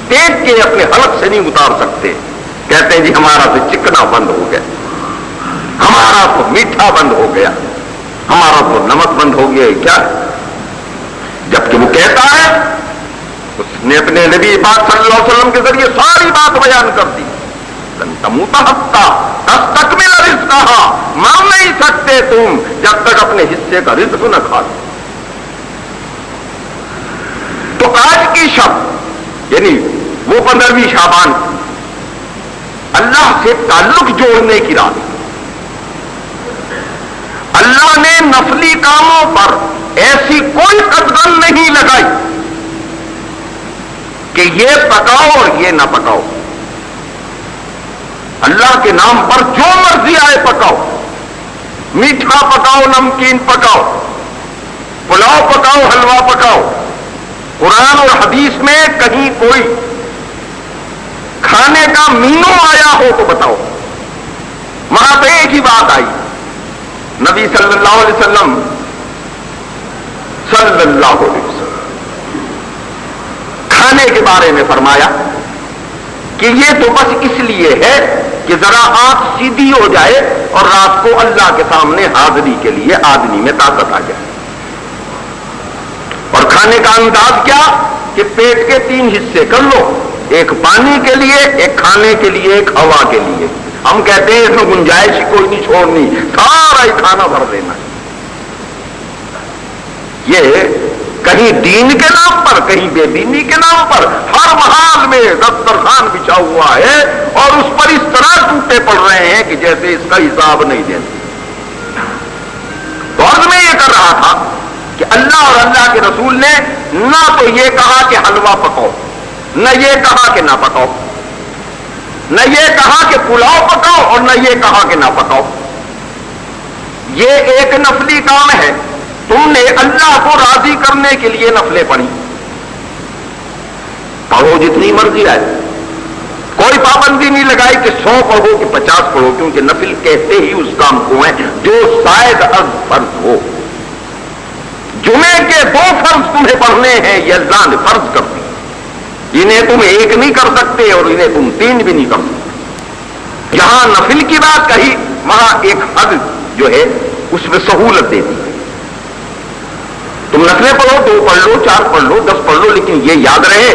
دیکھ کے اپنے حلق سے نہیں اتار سکتے۔ کہتے ہیں جی ہمارا تو چکنا بند ہو گیا، ہمارا تو میٹھا بند ہو گیا، ہمارا تو نمک بند ہو گیا۔ کیا جبکہ وہ کہتا ہے، اس نے اپنے نبی پاک صلی اللہ علیہ وسلم کے ذریعے ساری بات بیان کر دی، لن تموت حتی تستکمل رزقھا، مر نہیں سکتے تم جب تک اپنے حصے کا رزق نہ کھا لو۔ تو آج کی شب یعنی وہ 15ویں شعبان اللہ سے تعلق جوڑنے کی رات، اللہ نے نفلی کاموں پر ایسی کوئی قدغن نہیں لگائی کہ یہ پکاؤ اور یہ نہ پکاؤ۔ اللہ کے نام پر جو مرضی آئے پکاؤ، میٹھا پکاؤ، نمکین پکاؤ، پلاؤ پکاؤ، حلوہ پکاؤ، قرآن اور حدیث میں کہیں کوئی کھانے کا مینو آیا ہو تو بتاؤ. وہاں پہ ایک ہی بات آئی. نبی صلی اللہ علیہ وسلم کھانے کے بارے میں فرمایا کہ یہ تو بس اس لیے ہے کہ ذرا آنکھ سیدھی ہو جائے اور رات کو اللہ کے سامنے حاضری کے لیے آدمی میں طاقت آ جائے. اور کھانے کا انداز کیا کہ پیٹ کے 3 حصے کر لو، ایک پانی کے لیے، ایک کھانے کے لیے، ایک ہوا کے لیے. ہم کہتے ہیں اس میں گنجائش ہی کوئی نہیں چھوڑنی، سارا ہی کھانا بھر دینا. یہ کہیں دین کے نام پر، کہیں بے دینی کے نام پر ہر محال میں دسترخوان بچھا ہوا ہے اور اس پر اس طرح ٹوٹے پڑ رہے ہیں کہ جیسے اس کا حساب نہیں دینا. تو عرض میں یہ کر رہا تھا کہ اللہ اور اللہ کے رسول نے نہ تو یہ کہا کہ حلوہ پکاؤ، نہ یہ کہا کہ نہ پکاؤ، نہ یہ کہا کہ پلاؤ پکاؤ اور نہ یہ کہا کہ نہ پکاؤ. یہ ایک نفلی کام ہے. تم نے اللہ کو راضی کرنے کے لیے نفلیں پڑھی، پڑھو جتنی مرضی آئے. کوئی پابندی نہیں لگائی کہ 100 پڑھو کہ 50 پڑھو، کیونکہ نفل کہتے ہی اس کام کو ہے جو شاید از فرض ہو. جمعے کے 2 فرض تمہیں پڑھنے ہیں، یہ اللہ نے فرض کر دی. انہیں تم ایک نہیں کر سکتے اور انہیں تم 3 بھی نہیں کر سکتے. جہاں نفل کی بات کہی وہاں ایک حد جو ہے اس میں سہولت دے دی. تم نفلیں پڑھو، 2 پڑھ لو، 4 پڑھ لو، 10 پڑھ لو، لیکن یہ یاد رہے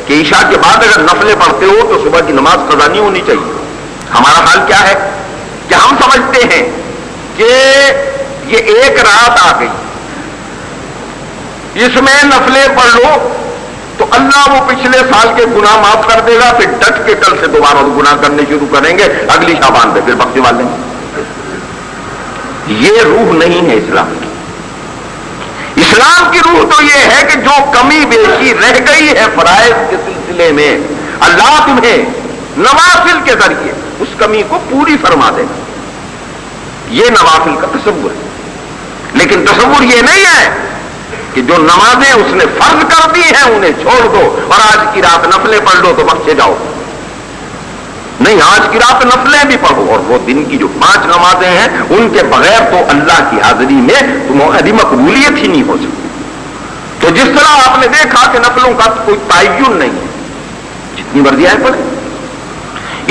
کہ عشاء کے بعد اگر نفلیں پڑھتے ہو تو صبح کی نماز قضا نہیں ہونی چاہیے. ہمارا حال کیا ہے کہ ہم سمجھتے ہیں کہ یہ ایک رات آ گئی، اس میں نفلیں پڑھ لو تو اللہ وہ پچھلے سال کے گناہ معاف کر دے گا، پھر ڈٹ کے کل سے دوبارہ گناہ کرنے شروع کریں گے، اگلی شعبان پہ پھر بخشی والے. یہ روح نہیں ہے اسلام کی. اسلام کی روح تو یہ ہے کہ جو کمی بیشی رہ گئی ہے فرائض کے سلسلے میں، اللہ تمہیں نوافل کے ذریعے اس کمی کو پوری فرما دے گا. یہ نوافل کا تصور ہے. لیکن تصور یہ نہیں ہے کہ جو نمازیں اس نے فرض کر دی ہیں انہیں چھوڑ دو اور آج کی رات نفلیں پڑھ لو تو بخشے جاؤ. نہیں، آج کی رات نفلیں بھی پڑھو اور وہ دن کی جو 5 نمازیں ہیں ان کے بغیر تو اللہ کی حاضری میں تمہاری مقبولیت ہی نہیں ہو سکتی. تو جس طرح آپ نے دیکھا کہ نفلوں کا کوئی تعین نہیں ہے، جتنی مرضی آئے پڑھیں،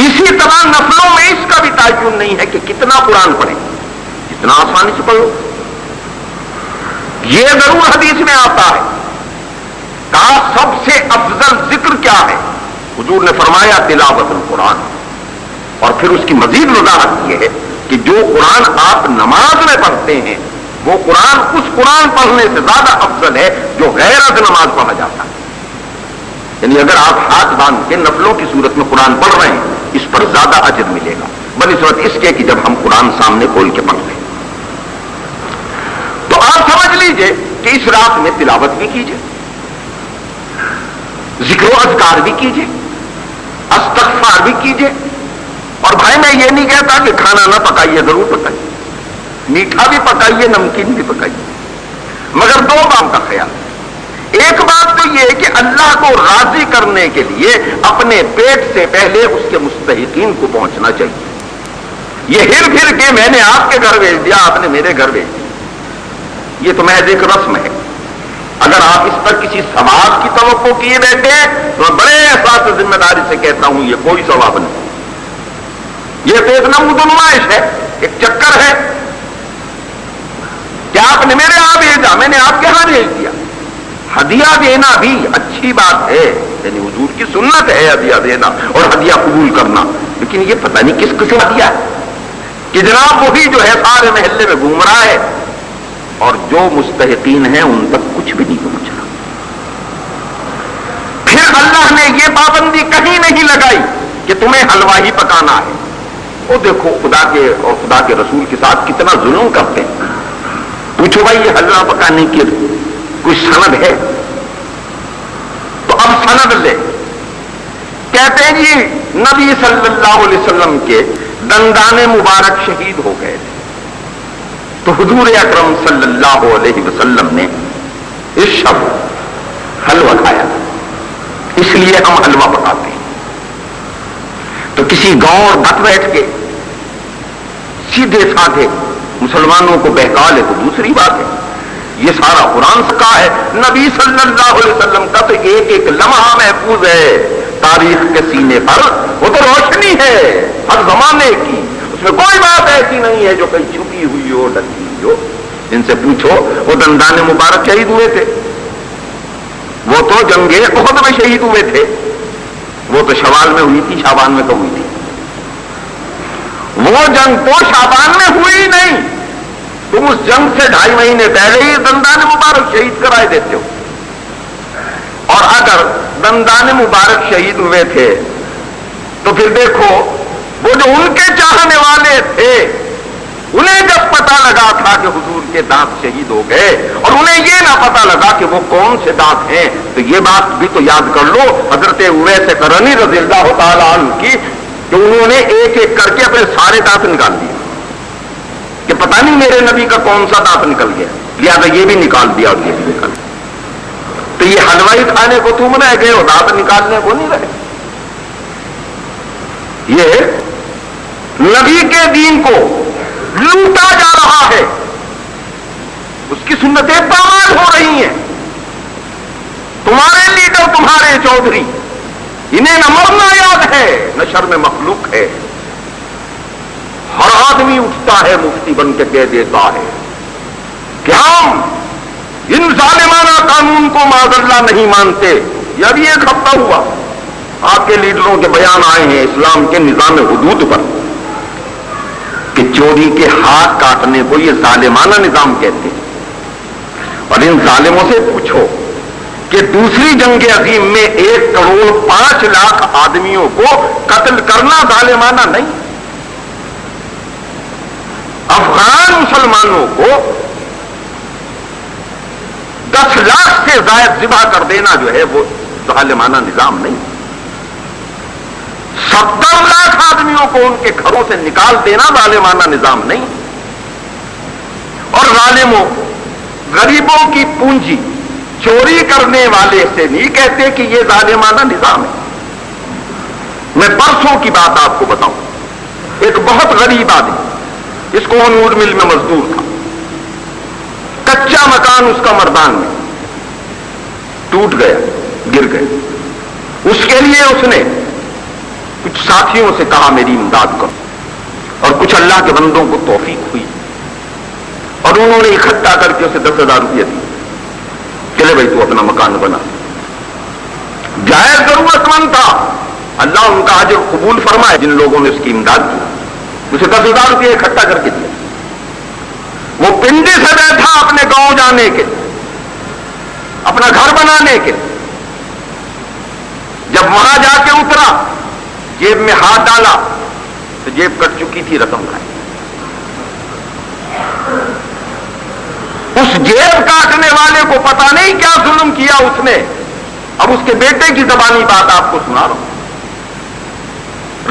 اسی طرح نفلوں میں اس کا بھی تعین نہیں ہے کہ کتنا قرآن پڑھیں، جتنا آسانی سے پڑھو. یہ ضرور حدیث میں آتا ہے کہا سب سے افضل ذکر کیا ہے؟ حضور نے فرمایا تلاوت القرآن. اور پھر اس کی مزید وضاحت یہ ہے کہ جو قرآن آپ نماز میں پڑھتے ہیں وہ قرآن اس قرآن پڑھنے سے زیادہ افضل ہے جو غیر از نماز پڑھا جاتا ہے. یعنی اگر آپ ہاتھ باندھ کے نفلوں کی صورت میں قرآن پڑھ رہے ہیں اس پر زیادہ اجر ملے گا بنسبت اس کے کہ جب ہم قرآن سامنے کھول کے پڑھ رہے ہیں. تو آپ سمجھ لیجئے کہ اس رات میں تلاوت بھی کیجئے، ذکر و اذکار بھی کیجئے، استغفار بھی کیجئے. اور بھائی میں یہ نہیں کہتا کہ کھانا نہ پکائیے، ضرور پکائیے، میٹھا بھی پکائیے، نمکین بھی پکائیے، مگر 2 بات کا خیال. ایک بات تو یہ ہے کہ اللہ کو راضی کرنے کے لیے اپنے پیٹ سے پہلے اس کے مستحقین کو پہنچنا چاہیے. یہ ہر پھر کے میں نے آپ کے گھر بھیج دیا، آپ نے میرے گھر بھیج دیا، یہ تو محض ایک رسم ہے. اگر آپ اس پر کسی ثواب کی توقع کیے بیٹھے ہیں تو میں بڑے احساس ذمہ داری سے کہتا ہوں یہ کوئی ثواب نہیں. یہ تو ایک نمود نمائش ہے، ایک چکر ہے کہ آپ نے میرے یہاں بھیجا، میں نے آپ کے یہاں بھیج دیا. ہدیہ دینا بھی اچھی بات ہے، یعنی حضور کی سنت ہے ہدیہ دینا اور ہدیہ قبول کرنا. لیکن یہ پتہ نہیں کس قسم ہدیہ ہے کہ جناب وہی جو ہے سارے محلے میں گھوم رہا ہے اور جو مستحقین ہیں ان تک کچھ بھی نہیں پہنچ رہا. پھر اللہ نے یہ پابندی کہیں نہیں لگائی کہ تمہیں حلوہ ہی پکانا ہے. وہ دیکھو خدا کے اور خدا کے رسول کے ساتھ کتنا ظلم کرتے ہیں. پوچھو بھائی یہ حلوہ پکانے کی کوئی سند ہے؟ تو اب سند لے. کہتے ہیں جی نبی صلی اللہ علیہ وسلم کے دندان مبارک شہید ہو گئے تھے تو حضور اکرم صلی اللہ علیہ وسلم نے اس شب حلوہ کھایا، اس لیے ہم حلوہ پکاتے ہیں۔ تو کسی گاؤں اور بت بیٹھ کے سیدھے سادھے مسلمانوں کو بہکا لے تو دوسری بات ہے، یہ سارا قرآن کا ہے، نبی صلی اللہ علیہ وسلم کا تو ایک ایک لمحہ محفوظ ہے تاریخ کے سینے پر، وہ تو روشنی ہے ہر زمانے کی، اس میں کوئی بات ایسی نہیں ہے جو کہیں چھپی ہوئی ہو ڈکی ہوئی ہو۔ ان سے پوچھو وہ دندان مبارک شہید ہوئے تھے، وہ تو جنگ احد میں شہید ہوئے تھے، وہ تو شوال میں ہوئی تھی، شعبان میں کب ہوئی تھی؟ وہ جنگ تو شعبان میں ہوئی نہیں، تم اس جنگ سے 2.5 مہینے پہلے ہی دندان مبارک شہید کرائے دیتے ہو۔ اور اگر دندان مبارک شہید ہوئے تھے تو پھر دیکھو وہ جو ان کے چاہنے والے تھے انہیں جب پتا لگا تھا کہ حضور کے دانت شہید ہو گئے اور انہیں یہ نہ پتا لگا کہ وہ کون سے دانت ہیں، تو یہ بات بھی تو یاد کر لو حضرت اویس قرنی رضی اللہ تعالیٰ عنہ کی، کہ انہوں نے ایک ایک کر کے اپنے سارے دانت نکال دیے کہ پتہ نہیں میرے نبی کا کون سا دانت نکل گیا، لہٰذا یہ بھی نکال دیا اور یہ بھی نکال دیا۔ تو یہ حلوائی کھانے کو تم رہ گئے اور دانت نکالنے کو نہیں رہے۔ یہ نبی کے دین کو لوٹا جا رہا ہے، اس کی سنتیں پامال ہو رہی ہیں۔ تمہارے لیڈر تمہارے چودھری، انہیں نہ مرنا یاد ہے نہ شرم مخلوق ہے۔ ہر آدمی اٹھتا ہے مفتی بن کے کہہ دیتا ہے کہ ہم ان ظالمانہ قانون کو معذاللہ نہیں مانتے۔ یہ ابھی ایک ہفتہ ہوا آپ کے لیڈروں کے بیان آئے ہیں اسلام کے نظام حدود پر کہ چوری کے ہاتھ کاٹنے کو یہ ظالمانہ نظام کہتے ہیں۔ اور ان ظالموں سے پوچھو کہ دوسری جنگ عظیم میں 1.5 کروڑ آدمیوں کو قتل کرنا ظالمانہ نہیں؟ افغان مسلمانوں کو 10 لاکھ سے زائد ذبح کر دینا جو ہے وہ ظالمانہ نظام نہیں؟ 70 لاکھ آدمیوں کو ان کے گھروں سے نکال دینا ظالمانہ نظام نہیں؟ اور ظالموں غریبوں کی پونجی چوری کرنے والے سے نہیں کہتے کہ یہ ظالمانہ نظام ہے۔ میں پرسوں کی بات آپ کو بتاؤں، ایک بہت غریب آدمی، اس کو نور مل میں مزدور تھا، کچا مکان اس کا مردان میں ٹوٹ گیا، گر گیا، اس کے لیے اس نے کچھ ساتھیوں سے کہا میری امداد کرو، اور کچھ اللہ کے بندوں کو توفیق ہوئی اور انہوں نے اکٹھا کر کے اسے 10,000 روپیہ دی، چلے بھائی تو اپنا مکان بنا۔ جائز ضرورت مند تھا، اللہ ان کا اجر قبول فرمائے جن لوگوں نے اس کی امداد کی، اسے 10,000 روپیہ اکٹھا کر کے دیا۔ وہ پنڈی سے بیٹھا اپنے گاؤں جانے کے، اپنا گھر بنانے کے، جب وہاں جا کے اترا جیب میں ہاتھ ڈالا تو جیب کٹ چکی تھی، رقم کھائی۔ اس جیب کاٹنے والے کو پتا نہیں کیا ظلم کیا اس نے۔ اب اس کے بیٹے کی زبانی بات آپ کو سنا رہا ہوں۔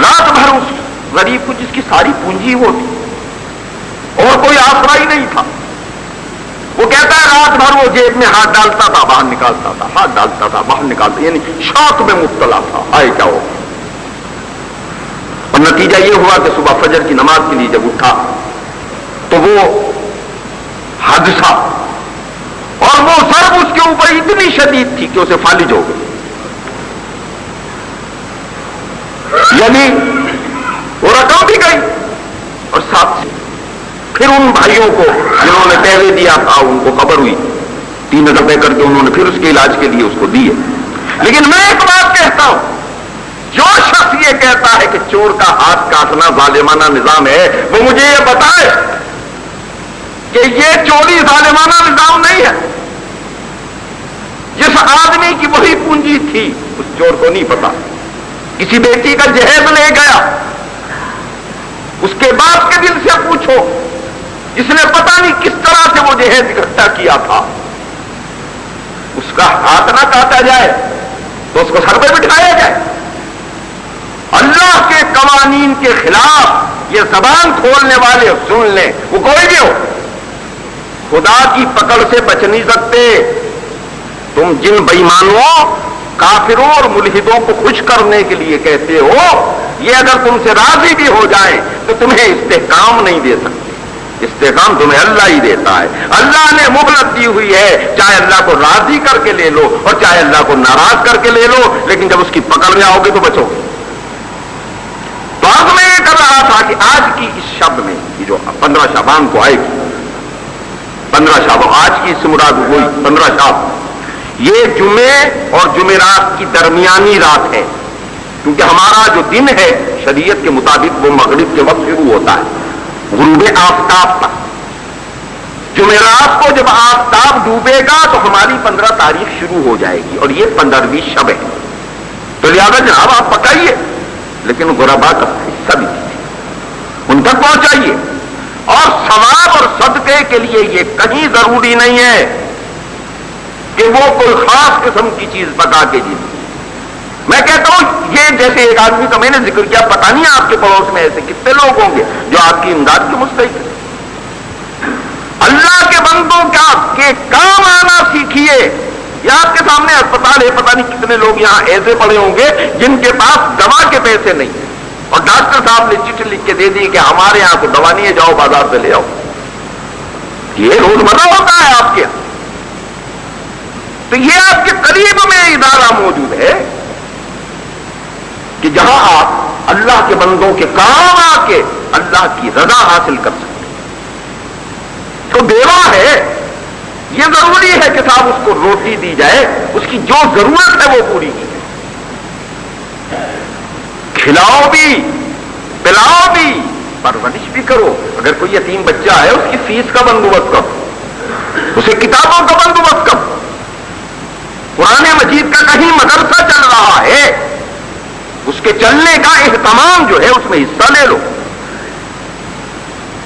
رات بھر اس غریب کو، جس کی ساری پونجی وہ تھی اور کوئی آسرا ہی نہیں تھا، وہ کہتا ہے رات بھر وہ جیب میں ہاتھ ڈالتا تھا باہر نکالتا تھا، ہاتھ ڈالتا تھا باہر نکالتا، یعنی شوق میں مبتلا تھا، آئے کیا ہو۔ اور نتیجہ یہ ہوا کہ صبح فجر کی نماز کے لیے جب اٹھا تو وہ حادثہ اور وہ ضرب اس کے اوپر اتنی شدید تھی کہ اسے فالج ہو گئی، یعنی وہ رقم بھی گئی اور ساتھ سے پھر ان بھائیوں کو جنہوں نے پہلے دیا تھا ان کو خبر ہوئی، 3 روپے کر کے انہوں نے پھر اس کے علاج کے لیے اس کو دیے۔ لیکن میں ایک بات کہتا ہوں، جو شخص یہ کہتا ہے کہ چور کا ہاتھ کاٹنا ظالمانہ نظام ہے، وہ مجھے یہ بتائے کہ یہ چوری ظالمانہ نظام نہیں ہے۔ جس آدمی کی وہی پونجی تھی اس چور کو نہیں پتا، کسی بیٹی کا جہیز لے گیا، اس کے باپ کے دل سے پوچھو، جس نے پتا نہیں کس طرح سے وہ جہیز اکٹھا کیا تھا، اس کا ہاتھ نہ کاٹا جائے تو اس کو سر پہ بٹھایا جائے۔ اللہ کے قوانین کے خلاف یہ زبان کھولنے والے سن لیں، وہ کوئی بھی ہو، خدا کی پکڑ سے بچ نہیں سکتے۔ تم جن بےمانوں کافروں اور ملحدوں کو خوش کرنے کے لیے کہتے ہو، یہ اگر تم سے راضی بھی ہو جائیں تو تمہیں استحکام نہیں دے سکتے. استحکام تمہیں اللہ ہی دیتا ہے. اللہ نے مہلت دی ہوئی ہے، چاہے اللہ کو راضی کر کے لے لو اور چاہے اللہ کو ناراض کر کے لے لو، لیکن جب اس کی پکڑ میں آؤ گے تو بچو گے. تو اب میں یہ کر رہا تھا کہ آج کی اس شب میں یہ جو 15 شعبان کو آئے گی، 15 شعبان آج کی اس مراد ہوئی 15 شعب، یہ جمعے اور جمعرات کی درمیانی رات ہے، کیونکہ ہمارا جو دن ہے شریعت کے مطابق وہ مغرب کے وقت شروع ہوتا ہے غروب آفتاب پر. جمعرات کو جب آفتاب ڈوبے گا تو ہماری 15 تاریخ شروع ہو جائے گی اور یہ 15ویں شب ہے. تو لہٰذا جناب آپ پکائیے، لیکن غربا کا حصہ بھی دیجیے، ان تک پہنچائیے. اور ثواب اور صدقے کے لیے یہ کہیں ضروری نہیں ہے کہ وہ کوئی خاص قسم کی چیز پکا کے جی. میں کہتا ہوں یہ جیسے ایک آدمی کا میں نے ذکر کیا، پتہ نہیں آپ کے پڑوس میں ایسے کتنے لوگ ہوں گے جو آپ کی امداد کے مستحق ہیں. اللہ کے بندوں کا کے کام آنا سیکھیے. یہ آپ کے سامنے اسپتال ہے، پتہ نہیں کتنے لوگ یہاں ایسے پڑے ہوں گے جن کے پاس دوا کے پیسے نہیں ہیں، اور ڈاکٹر صاحب نے چٹھی لکھ کے دے دی کہ ہمارے یہاں کو دوا نہیں ہے، جاؤ بازار سے لے آؤ. یہ روزمرہ ہوتا ہے آپ کے یہاں. تو یہ آپ کے قریب میں ادارہ موجود ہے کہ جہاں آپ اللہ کے بندوں کے کام آ کے اللہ کی رضا حاصل کر سکتے. تو بیوہ ہے، یہ ضروری ہے کہ صاحب اس کو روٹی دی جائے، اس کی جو ضرورت ہے وہ پوری کی جائے. کھلاؤ بھی، پلاؤ بھی، پرورش بھی کرو. اگر کوئی یتیم بچہ ہے اس کی فیس کا بندوبست کرو، اسے کتابوں کا بندوبست کرو. قرآن مجید کا کہیں مدرسہ چل رہا ہے، اس کے چلنے کا اہتمام جو ہے اس میں حصہ لے لو.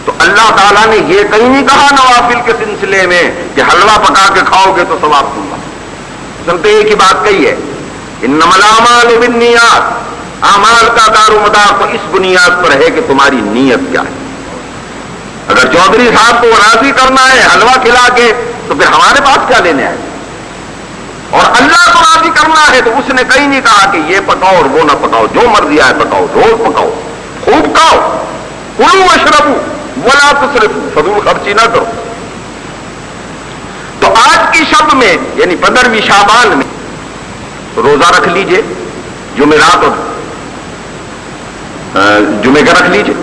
تو اللہ تعالیٰ نے یہ کہیں نہیں کہا نوافل کے سلسلے میں کہ حلوہ پکا کے کھاؤ گے تو ثواب دوں گا. سنتے ایک ہی بات کہی ہے، انما الاعمال بالنیات، اعمال کا دار و مدار تو اس بنیاد پر ہے کہ تمہاری نیت کیا ہے. اگر چودھری صاحب کو راضی کرنا ہے حلوہ کھلا کے تو پھر ہمارے پاس کیا لینے آئے. اور اللہ کو راضی کرنا ہے تو اس نے کہیں نہیں کہا کہ یہ پکاؤ اور وہ نہ پکاؤ، جو مرضی آئے پکاؤ، روز پکاؤ، خوب کھاؤ، کلوا واشربوا ولا تسرفوا، فضول خرچی نہ کرو. تو آج کی شب میں یعنی 15ویں شعبان میں روزہ رکھ لیجئے، جمعرات اور جمعے کا رکھ لیجئے،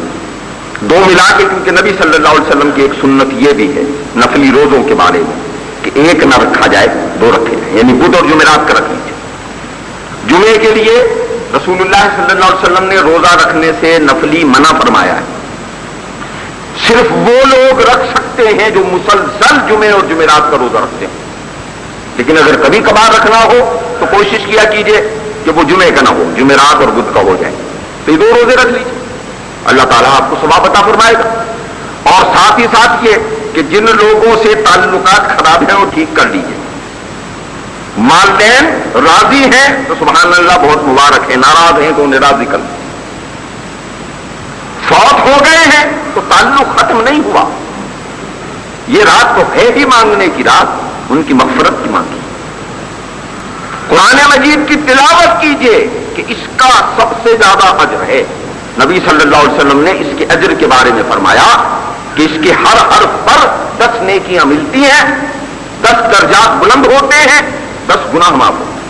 دو ملا کے، کیونکہ نبی صلی اللہ علیہ وسلم کی ایک سنت یہ بھی ہے نفلی روزوں کے بارے میں کہ ایک نہ رکھا جائے، دو رکھے جائیں، یعنی بدھ اور جمعرات کا رکھ لیجیے. جمعے کے لیے رسول اللہ صلی اللہ علیہ وسلم نے روزہ رکھنے سے نفلی منع فرمایا ہے. صرف وہ لوگ رکھ سکتے ہیں جو مسلسل جمعے اور جمعرات کا روزہ رکھتے ہیں. لیکن اگر کبھی کبھار رکھنا ہو تو کوشش کیا کیجیے کہ وہ جمعے کا نہ ہو، جمعرات اور بدھ کا ہو جائے. تو یہ دو روزے رکھ لیجیے، اللہ تعالیٰ آپ کو ثواب عطا فرمائے گا. اور ساتھ ہی ساتھ یہ کہ جن لوگوں سے تعلقات خراب ہیں وہ ٹھیک کر لیجیے. والدین راضی ہیں تو سبحان اللہ بہت مبارک ہے، ناراض ہیں تو انہیں راضی کر لیجیے. فوت ہو گئے ہیں تو تعلق ختم نہیں ہوا، یہ رات تو ہے ہی مانگنے کی رات، ان کی مغفرت کی مانگی. قرآن مجید کی تلاوت کیجیے کہ اس کا سب سے زیادہ اجر ہے. نبی صلی اللہ علیہ وسلم نے اس کے اجر کے بارے میں فرمایا کہ اس کے ہر حرف پر 10 نیکیاں ملتی ہیں، 10 درجات بلند ہوتے ہیں، 10 گناہ معاف ہوتے ہیں.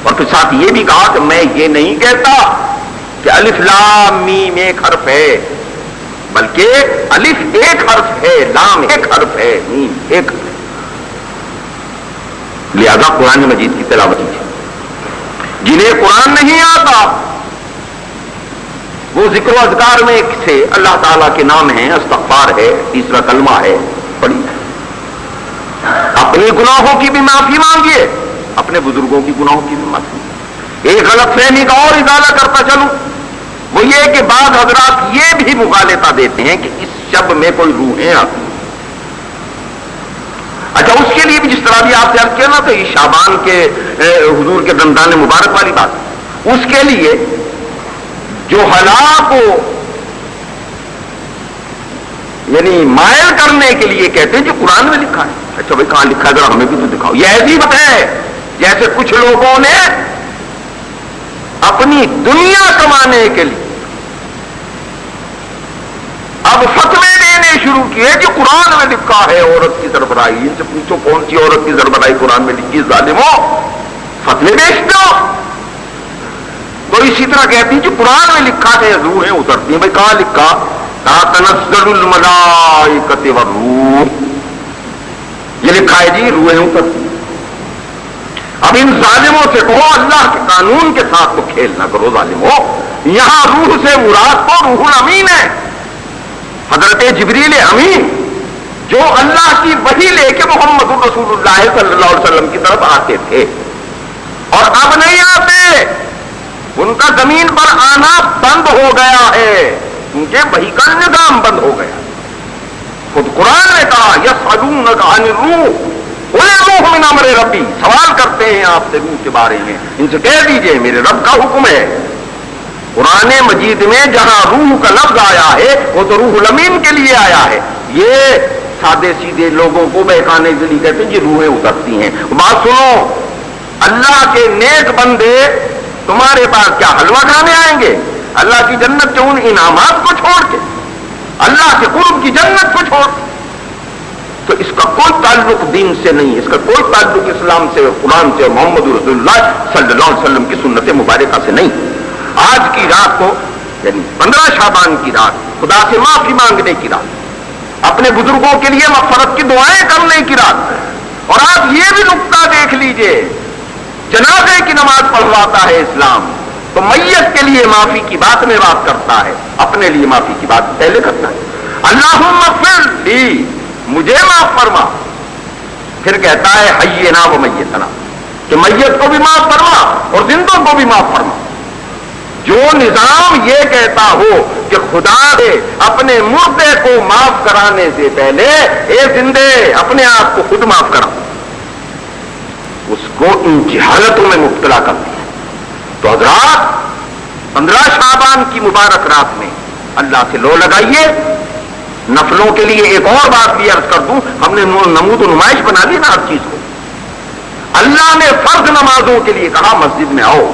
اور پھر ساتھ یہ بھی کہا کہ میں یہ نہیں کہتا کہ الف لام میم ایک حرف ہے، بلکہ الف ایک حرف ہے، لام ایک حرف ہے، میم ایک حرف ہے. لہذا قرآن مجید کی تلاوت کیجیے. جنہیں قرآن نہیں آتا وہ ذکر و اذکار میں سے اللہ تعالیٰ کے نام ہیں، استغفار ہے، تیسرا کلمہ ہے، پڑھی. اپنے گناہوں کی بھی معافی مانگیے، اپنے بزرگوں کی گناہوں کی بھی معافی. ایک غلط فہمی کا اور ازالہ کرتا چلوں، وہ یہ کہ بعض حضرات یہ بھی مغالطہ دیتے ہیں کہ اس شب میں کوئی روحیں آتی ہیں. اچھا، اس کے لیے بھی جس طرح بھی آپ سے عرض کیا نا تو یہ شعبان کے حضور کے دندان مبارک والی بات، اس کے لیے جو ہلاک کو یعنی مائل کرنے کے لیے کہتے ہیں جو قرآن میں لکھا ہے. اچھا بھائی کہاں لکھا ہے ذرا ہمیں بھی تو دکھاؤ. یہ عجیب ہے جیسے کچھ لوگوں نے اپنی دنیا کمانے کے لیے اب فتوے دینے شروع کیے کہ قرآن میں لکھا ہے عورت کی سربراہی. ان سے پوچھو کون سی عورت کی سربراہی قرآن میں لکھی؟ ظالموں، فتوے بیچتے ہو. تو اسی طرح کہتی کہ قرآن میں لکھا ہے روحیں اترتی ہیں. بھائی کہاں لکھا؟ تنزل الملائکۃ والروح، یہ لکھا ہے جی روحیں اترتی. اب ان ظالموں سے کہو اللہ کے قانون کے ساتھ تو کھیل نہ کرو ظالموں. یہاں روح سے مراد تو روح الامین ہے، حضرت جبریل امین، جو اللہ کی وحی لے کے محمد رسول اللہ صلی اللہ علیہ وسلم کی طرف آتے تھے اور اب نہیں آتے. ان کا زمین پر آنا بند ہو گیا ہے، ان کے وحی کا نظام بند ہو گیا. خود قرآن نے کہا یسألونک عن الروح قل الروح من امر ربی، سوال کرتے ہیں آپ سے روح کے بارے میں، ان سے کہہ دیجئے میرے رب کا حکم ہے. قرآن مجید میں جہاں روح کا لفظ آیا ہے وہ تو روح الامین کے لیے آیا ہے. یہ سادے سیدھے لوگوں کو بہکانے کے لیے کہتے ہیں یہ روحیں اترتی ہیں. بات سنو، اللہ کے نیک بندے تمہارے پاس کیا حلوہ کھانے آئیں گے؟ اللہ کی جنت کے ان انعامات کو چھوڑ کے، اللہ کے قرب کی جنت کو چھوڑ کے. تو اس کا کوئی تعلق دین سے نہیں، اس کا کوئی تعلق اسلام سے، قرآن سے، محمد رسول اللہ صلی اللہ علیہ وسلم کی سنت مبارکہ سے نہیں. آج کی رات کو یعنی 15 شعبان کی رات خدا سے معافی مانگنے کی رات، اپنے بزرگوں کے لیے مغفرت کی دعائیں کرنے کی رات. اور آپ یہ بھی نقطہ دیکھ لیجئے، جنازے کی نماز پڑھواتا ہے اسلام تو میت کے لیے معافی کی بات میں بات کرتا ہے، اپنے لیے معافی کی بات پہلے کرتا ہے. اللہم اغفر لی، مجھے معاف فرما. پھر کہتا ہے حینا و میتنا، کہ میت کو بھی معاف فرما اور زندوں کو بھی معاف فرما. جو نظام یہ کہتا ہو کہ خدا نے اپنے مردے کو معاف کرانے سے پہلے اے زندے اپنے آپ کو خود معاف کرا، اس کو ان جہالتوں میں مبتلا کر دیا. تو حضرات 15 شعبان کی مبارک رات میں اللہ سے لو لگائیے. نفلوں کے لیے ایک اور بات بھی عرض کر دوں، ہم نے نمود و نمائش بنا دی نا ہر چیز کو. اللہ نے فرض نمازوں کے لیے کہا مسجد میں آؤ،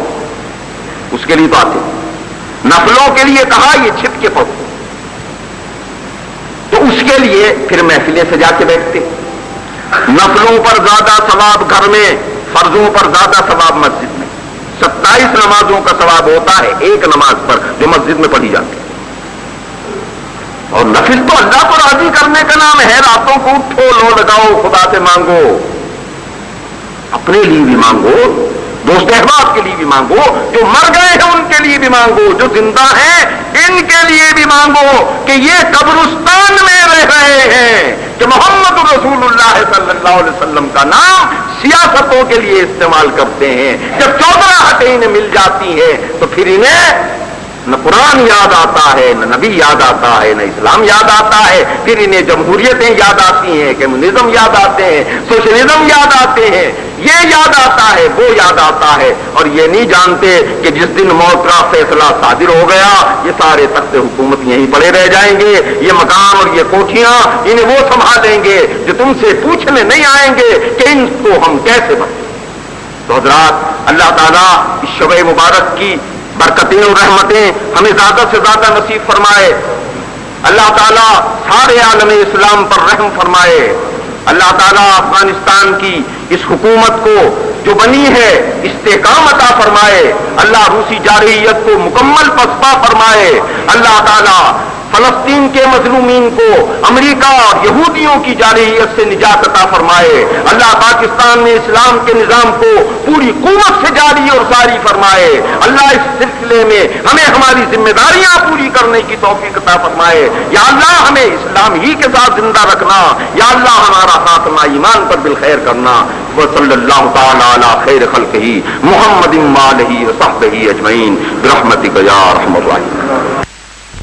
اس کے لیے تو آتے. نفلوں کے لیے کہا یہ چھپ کے پڑھو، تو اس کے لیے پھر محفلیں سجا کے بیٹھتے. نفلوں پر زیادہ ثواب گھر میں، فرضوں پر زیادہ ثواب مسجد میں. 27 نمازوں کا ثواب ہوتا ہے ایک نماز پر جو مسجد میں پڑھی جاتی ہے. اور نفل تو اللہ کو راضی کرنے کا نام ہے. راتوں کو اٹھو، لو لگاؤ، خدا سے مانگو، اپنے لیے بھی مانگو، دوست احباب کے لیے بھی مانگو، جو مر گئے ہیں ان کے لیے بھی مانگو، جو زندہ ہیں ان کے لیے بھی مانگو کہ یہ قبرستان میں رہ رہے ہیں کہ محمد رسول اللہ صلی اللہ علیہ وسلم کا نام سیاستوں کے لیے استعمال کرتے ہیں. جب چودراہٹیں انہیں مل جاتی ہیں تو پھر انہیں نہ قرآن یاد آتا ہے، نہ نبی یاد آتا ہے، نہ اسلام یاد آتا ہے. پھر انہیں جمہوریتیں یاد آتی ہیں، کمیونزم یاد آتے ہیں، سوشلزم یاد آتے ہیں، یہ یاد آتا ہے، وہ یاد آتا ہے. اور یہ نہیں جانتے کہ جس دن موت کا فیصلہ صادر ہو گیا یہ سارے تخت حکومت یہیں پڑے رہ جائیں گے. یہ مکان اور یہ کوٹھیاں انہیں وہ سنبھالیں گے جو تم سے پوچھنے نہیں آئیں گے کہ ان کو ہم کیسے بچیں. تو حضرات اللہ تعالیٰ اس شب مبارک کی برکتیں اور رحمتیں ہمیں زیادہ سے زیادہ نصیب فرمائے. اللہ تعالیٰ سارے عالم اسلام پر رحم فرمائے. اللہ تعالیٰ افغانستان کی اس حکومت کو جو بنی ہے استحکام عطا فرمائے. اللہ روسی جارحیت کو مکمل پسپا فرمائے. اللہ تعالیٰ فلسطین کے مظلومین کو امریکہ اور یہودیوں کی جارحیت سے نجات عطا فرمائے. اللہ پاکستان میں اسلام کے نظام کو پوری قوت سے جاری اور ساری فرمائے. اللہ اس سلسلے میں ہمیں ہماری ذمہ داریاں پوری کرنے کی توفیق عطا فرمائے. یا اللہ ہمیں اسلام ہی کے ساتھ زندہ رکھنا. یا اللہ ہمارا خاتمہ ایمان پر بالخیر کرنا. وصلی اللہ تعالی علی خیر خلقہ محمد وآلہ وصحبہ اجمعین برحمتک یا ارحم الراحمین.